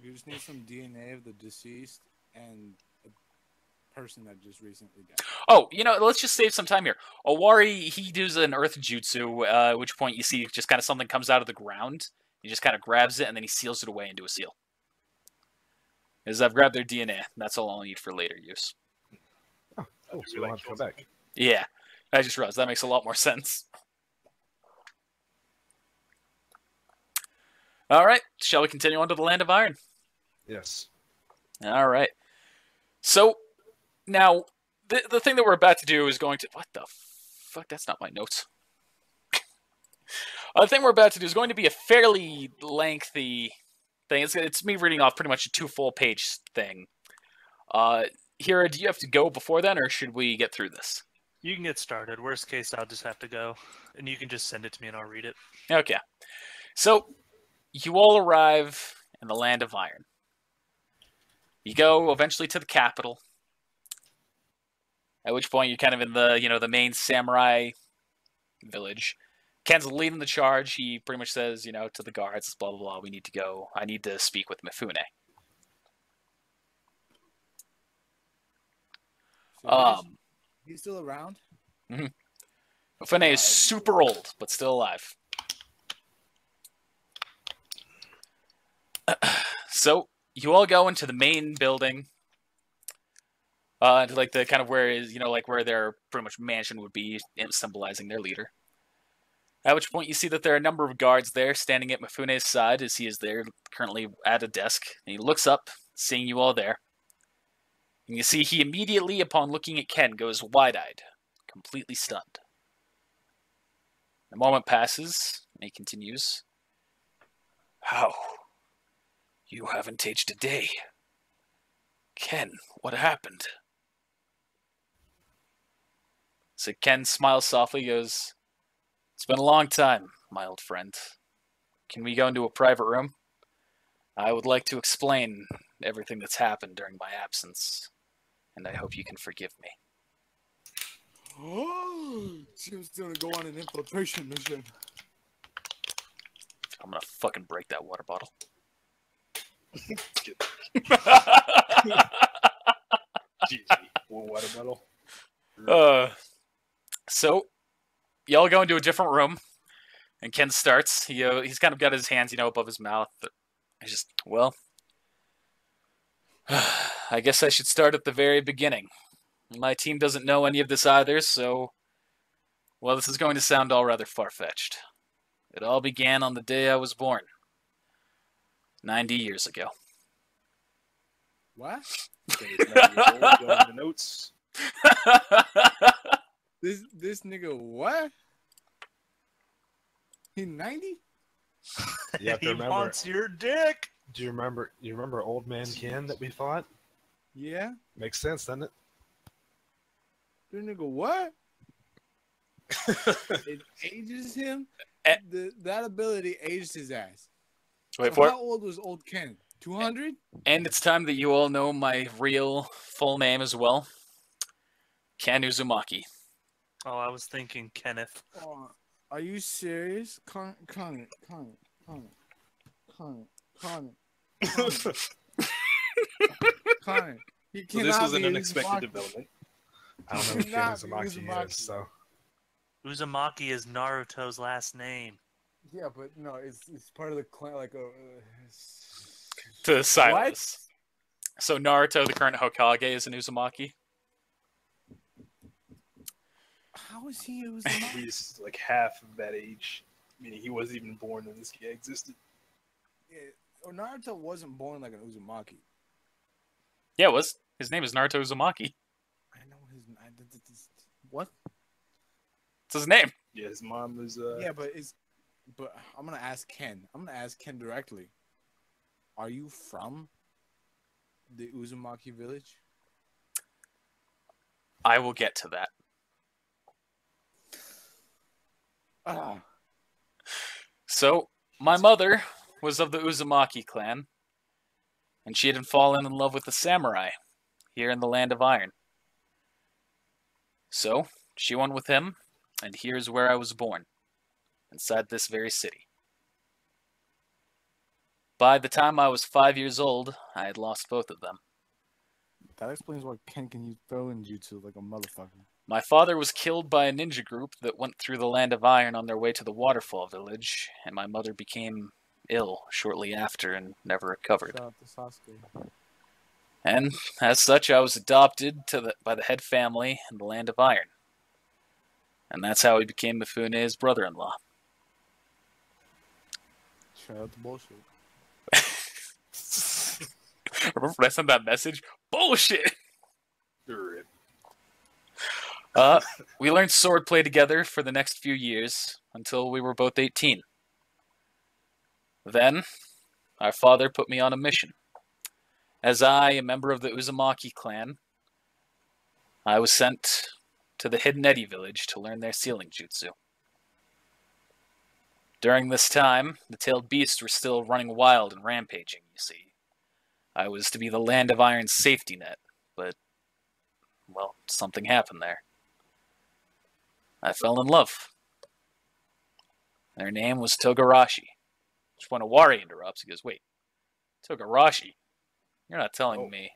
You just need some DNA of the deceased and a person that just recently died. Oh, let's just save some time here. Owari, he does an earth jutsu, at which point you see just kind of something comes out of the ground. He just kind of grabs it, and then he seals it away into a seal. As I've grabbed their DNA, that's all I'll need for later use. Oh, cool. So you don't have to come back. Yeah, I just realized that makes a lot more sense. All right, shall we continue on to the Land of Iron? Yes. All right. So, now, the thing that we're about to do is going to... What the fuck? That's not my notes. The thing we're about to do is going to be a fairly lengthy thing. It's me reading off pretty much a 2 full-page thing. Hira, do you have to go before then, or should we get through this? You can get started. Worst case, I'll just have to go. And you can just send it to me and I'll read it. Okay. So, you all arrive in the Land of Iron. You go eventually to the capital. At which point you're kind of in the, the main samurai village. Ken's leading the charge. He pretty much says, to the guards, blah, blah, blah, we need to go. I need to speak with Mifune. So he's still around? Mifune is super old, but still alive. So, you all go into the main building. To like the kind of where is, where their pretty much mansion would be, symbolizing their leader. At which point you see that there are a number of guards there standing at Mifune's side as he is there currently at a desk. And he looks up, seeing you all there. And you see he immediately, upon looking at Ken, goes wide-eyed, completely stunned. A moment passes, and he continues. How? You haven't aged a day. Ken, what happened? So Ken smiles softly, goes, It's been a long time, my old friend. Can we go into a private room? I would like to explain everything that's happened during my absence, and I hope you can forgive me. Oh, Jim's gonna go on an infiltration mission. I'm gonna fucking break that water bottle. GG. One water bottle. So, y'all go into a different room, and Ken starts. He's kind of got his hands, above his mouth. He's just, I guess I should start at the very beginning. My team doesn't know any of this either, so, this is going to sound all rather far-fetched. It all began on the day I was born. 90 years ago. What? Okay, it's 90 years old. Going in the notes. This nigga what? He 90? You have to He remember. wants your dick. Do you remember? You remember Old Man Ken that we fought? Yeah. Makes sense, doesn't it? This nigga what? It ages him. Eh. That ability aged his ass. Wait So for it. how old was old Ken? 200? And it's time that you all know my real full name as well. Ken Uzumaki. Oh, I was thinking Kenneth. Oh, are you serious? Connor. He So cannot this was be an unexpected Uzumaki. development. I don't know who Ken Cannot be Uzumaki Uzumaki. is, so Uzumaki is Naruto's last name. Yeah, but no, it's part of the clan. Like To Silas. So Naruto, the current Hokage, is an Uzumaki. how is he Uzumaki? He's like half of that age, meaning he wasn't even born when this guy existed. Yeah, Naruto wasn't born like an Uzumaki. Yeah, it was. His name is Naruto Uzumaki. I know what? It's his name. Yeah, his mom was. Yeah, but I'm gonna ask Ken. I'm gonna ask Ken directly. Are you from the Uzumaki village? I will get to that. Ah, So, my mother was of the Uzumaki clan, and she had fallen in love with a samurai here in the Land of Iron. So, she went with him, and here's where I was born, inside this very city. By the time I was 5 years old, I had lost both of them. that explains why Ken can use throwing jutsu like a motherfucker. My father was killed by a ninja group that went through the Land of Iron on their way to the Waterfall Village, and my mother became ill shortly after and never recovered. Shout out to Sasuke. And as such, I was adopted by the head family in the Land of Iron. And that's how he became Mifune's brother-in-law. Shout out to bullshit. Remember when I sent that message? Bullshit! Rip. We learned swordplay together for the next few years, until we were both 18. Then, our father put me on a mission. As I, a member of the Uzumaki clan, I was sent to the Hidden Eddy village to learn their sealing jutsu. During this time, the tailed beasts were still running wild and rampaging, you see. I was to be the Land of Iron's safety net, but, well, something happened there. I fell in love. Their name was Togarashi. Which when Awari interrupts, he goes, wait, Togarashi? You're not telling me.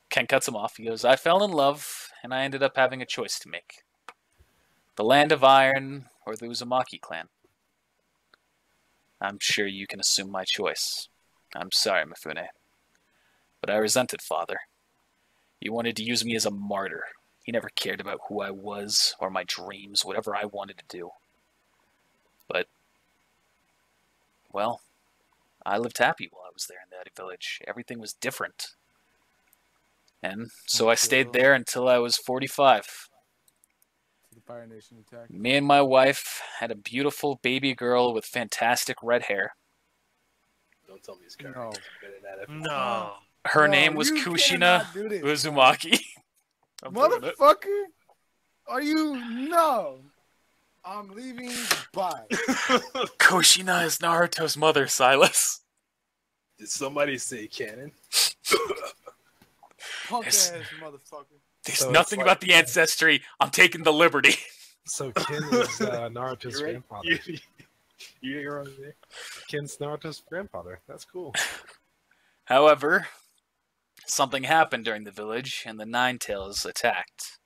Ken cuts him off. He goes, I fell in love, and I ended up having a choice to make. The Land of Iron or the Uzumaki clan. I'm sure you can assume my choice. I'm sorry, Mifune. But I resented Father. He wanted to use me as a martyr. He never cared about who I was or my dreams, whatever I wanted to do. But, well, I lived happy while I was there in that village. Everything was different. And so I stayed there until I was 45. The Fire Nation attack. Me and my wife had a beautiful baby girl with fantastic red hair. Don't tell me his No. character's better than that. No. Her No, name was you Kushina cannot do this. Uzumaki. I'm doing it. Motherfucker! Are you? No! I'm leaving. Bye. Kushina is Naruto's mother, Silas. Did somebody say canon? Punk Yes. ass motherfucker. There's So nothing it's about the ancestry. I'm taking the liberty. So Ken is Naruto's You're right. grandfather. You're wrong there. Ken's Naruto's grandfather. That's cool. However, something happened during the village, and the Ninetales attacked.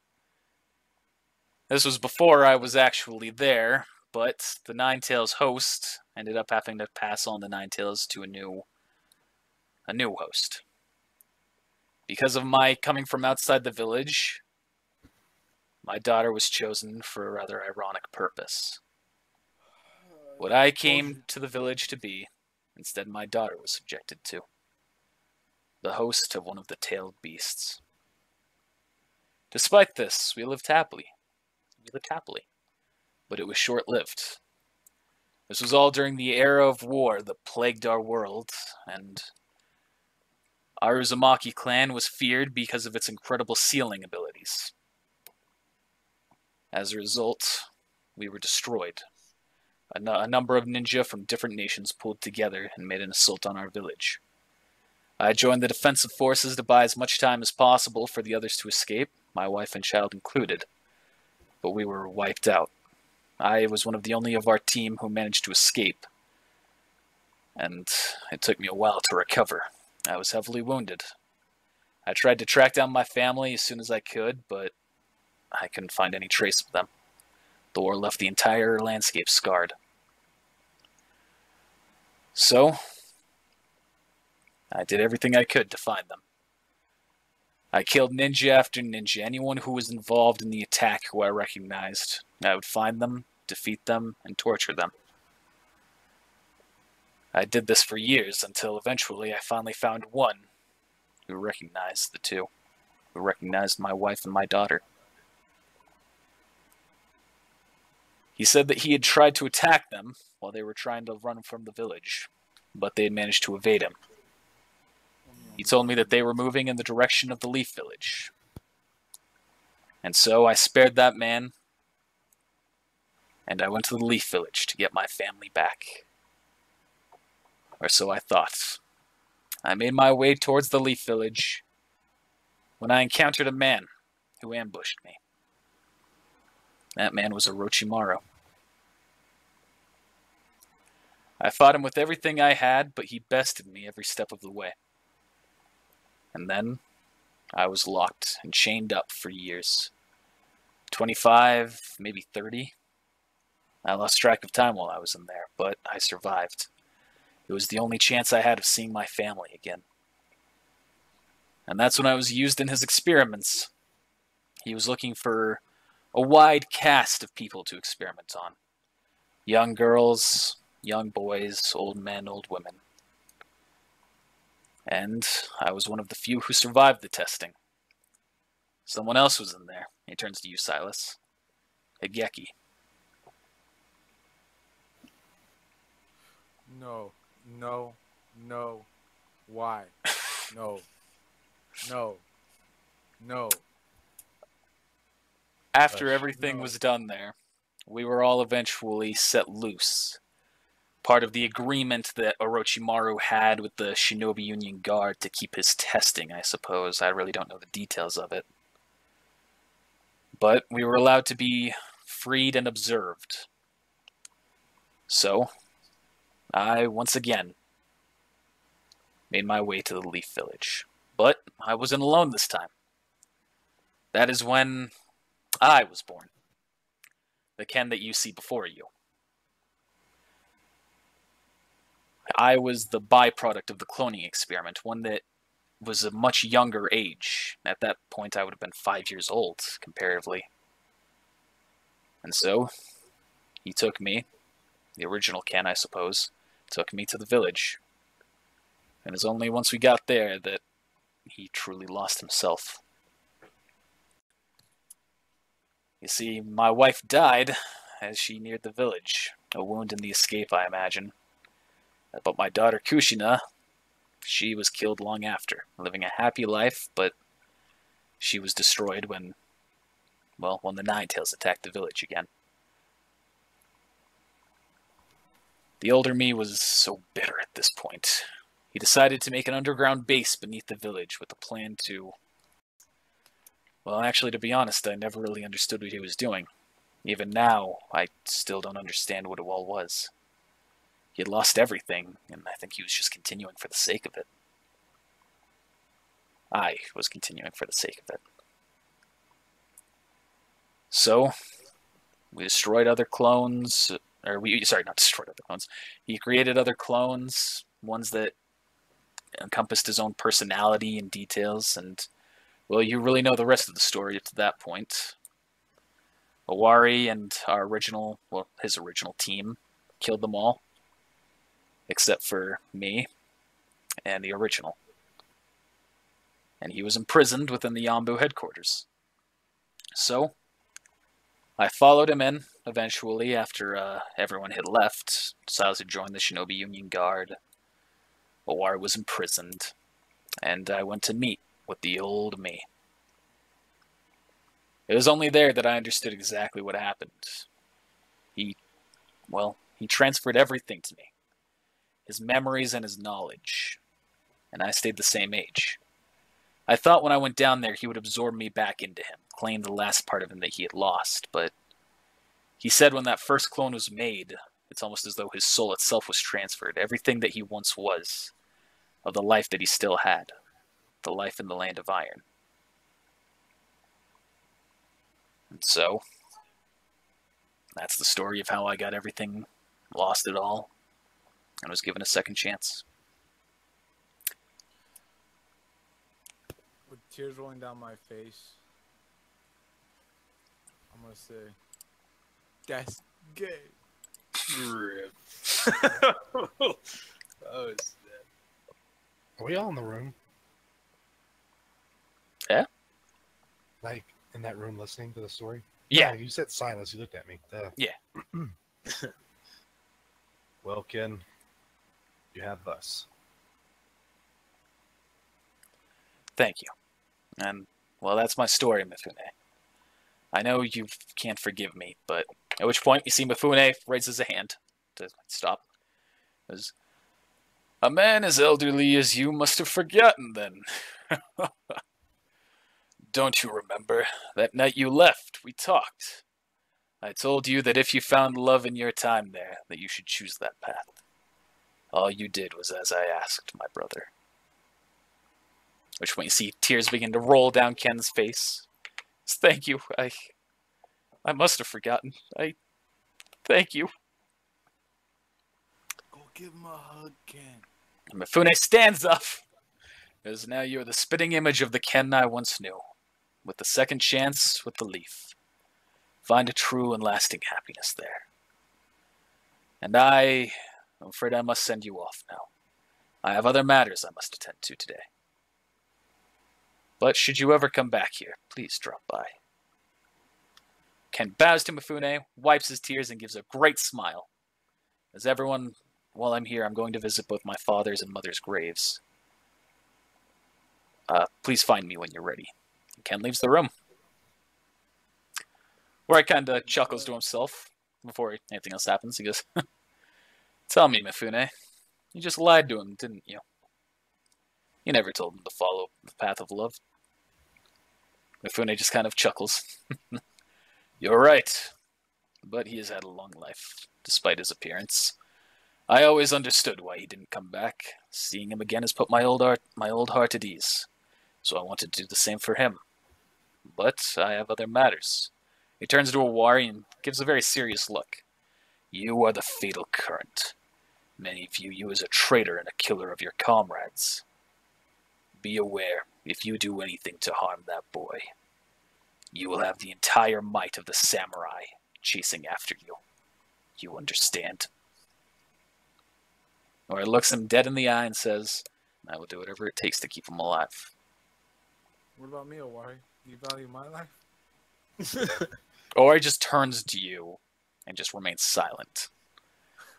This was before I was actually there, but the Ninetales host ended up having to pass on the Ninetales to a new host. Because of my coming from outside the village, my daughter was chosen for a rather ironic purpose. What I came to the village to be Instead, my daughter was subjected to. The host of one of the tailed beasts. Despite this, we lived happily. But it was short-lived. This was all during the era of war that plagued our world, and our Uzumaki clan was feared because of its incredible sealing abilities. As a result, we were destroyed. A number of ninja from different nations pulled together and made an assault on our village. I joined the defensive forces to buy as much time as possible for the others to escape, my wife and child included. But we were wiped out. I was one of the only of our team who managed to escape. And it took me a while to recover. I was heavily wounded. I tried to track down my family as soon as I could, but I couldn't find any trace of them. The war left the entire landscape scarred. So, I did everything I could to find them. I killed ninja after ninja, anyone who was involved in the attack who I recognized. I would find them, defeat them, and torture them. I did this for years until eventually I finally found one who recognized the two, who recognized my wife and my daughter. He said that he had tried to attack them while they were trying to run from the village, but they had managed to evade him. He told me that they were moving in the direction of the Leaf Village. And so I spared that man, and I went to the Leaf Village to get my family back. Or so I thought. I made my way towards the Leaf Village when I encountered a man who ambushed me. That man was Orochimaru. I fought him with everything I had, but he bested me every step of the way. And then I was locked and chained up for years. 25, maybe 30. I lost track of time while I was in there, but I survived. It was the only chance I had of seeing my family again. And that's when I was used in his experiments. He was looking for a wide cast of people to experiment on. Young girls, young boys, old men, old women. And I was one of the few who survived the testing. Someone else was in there. He turns to you, Silas. Higeki. No. Why? No. After everything was done there, we were all eventually set loose. Part of the agreement that Orochimaru had with the Shinobi Union Guard to keep his testing, I suppose. I really don't know the details of it. But we were allowed to be freed and observed. So, I, once again, made my way to the Leaf Village. But I wasn't alone this time. That is when I was born. The Ken that you see before you. I was the byproduct of the cloning experiment, one that was a much younger age. At that point, I would have been 5 years old, comparatively. And so, he took me, the original Ken, I suppose, took me to the village. And it was only once we got there that he truly lost himself. You see, my wife died as she neared the village. A wound in the escape, I imagine. But my daughter Kushina, she was killed long after, living a happy life, but she was destroyed when the Ninetales attacked the village again. The older me was so bitter at this point. He decided to make an underground base beneath the village with a plan to... Well, actually, to be honest, I never really understood what he was doing. Even now, I still don't understand what it all was. He had lost everything, and I think he was just continuing for the sake of it. I was continuing for the sake of it. So, we destroyed other clones, not destroyed other clones. He created other clones, ones that encompassed his own personality and details, and, well, you really know the rest of the story up to that point. Owari and his original team killed them all. except for me and the original. And he was imprisoned within the Yambu headquarters. So, I followed him in, eventually, after everyone had left. Silas had joined the Shinobi Union Guard. Owari was imprisoned. And I went to meet with the old me. It was only there that I understood exactly what happened. He transferred everything to me. His memories and his knowledge. And I stayed the same age. I thought when I went down there he would absorb me back into him, claim the last part of him that he had lost, but he said when that first clone was made, it's almost as though his soul itself was transferred, everything that he once was, of the life that he still had, the life in the land of iron. And so, that's the story of how I got everything, lost it all, and was given a second chance. With tears rolling down my face, I'm gonna say, that's gay. Rip. Oh, snap. Are we all in the room? Yeah? Like, in that room listening to the story? Yeah. You said Silas. You looked at me. Yeah. Well, Ken, you have us. Thank you. And, well, that's my story, Mifune. I know you can't forgive me, but at which point you see Mifune raises a hand to stop. As a man as elderly as you must have forgotten, then. Don't you remember? That night you left, we talked. I told you that if you found love in your time there, that you should choose that path. All you did was as I asked, my brother. Which when you see tears begin to roll down Ken's face. Thank you. I must have forgotten. Thank you. Go give him a hug, Ken. And Mifune stands up. Because now you're the spitting image of the Ken I once knew. With the second chance, with the leaf. Find a true and lasting happiness there. And I'm afraid I must send you off now. I have other matters I must attend to today. But should you ever come back here, please drop by. Ken bows to Mifune, wipes his tears, and gives a great smile. As everyone, while I'm here, I'm going to visit both my father's and mother's graves. Please find me when you're ready. And Ken leaves the room. Where I kind of chuckles to himself before anything else happens. He goes, Tell me, Mifune, you just lied to him, didn't you? You never told him to follow the path of love. Mifune just kind of chuckles. You're right. But he has had a long life, despite his appearance. I always understood why he didn't come back. Seeing him again has put my old heart at ease. So I wanted to do the same for him. But I have other matters. He turns to Owari and gives a very serious look. You are the fatal current. Many view you as a traitor and a killer of your comrades. Be aware, if you do anything to harm that boy, you will have the entire might of the samurai chasing after you. You understand? Or looks him dead in the eye and says, I will do whatever it takes to keep him alive. What about me, Owari? Do you value my life? Owari just turns to you and just remains silent.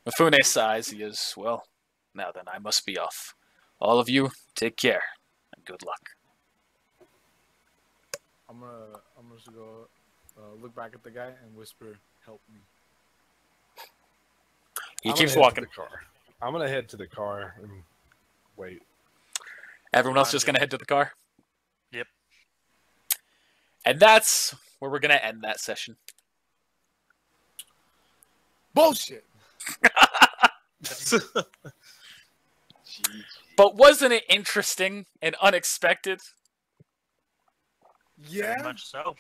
Mifune sighs. He goes, well, now then, I must be off. All of you, take care, and good luck. I'm gonna just go look back at the guy and whisper, help me. He keeps walking. I'm gonna head to the car and wait. Everyone else just gonna head to the car? Yep. And that's where we're gonna end that session. Bullshit! But wasn't it interesting and unexpected? Yeah. Very much so.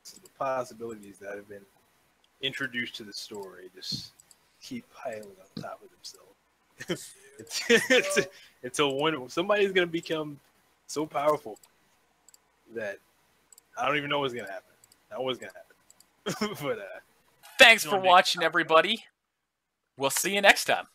So the possibilities that have been introduced to the story just keep piling on top of themselves. Until one somebody's gonna become so powerful that I don't even know what's gonna happen. I know what's gonna happen. But thanks for watching, everybody. We'll see you next time.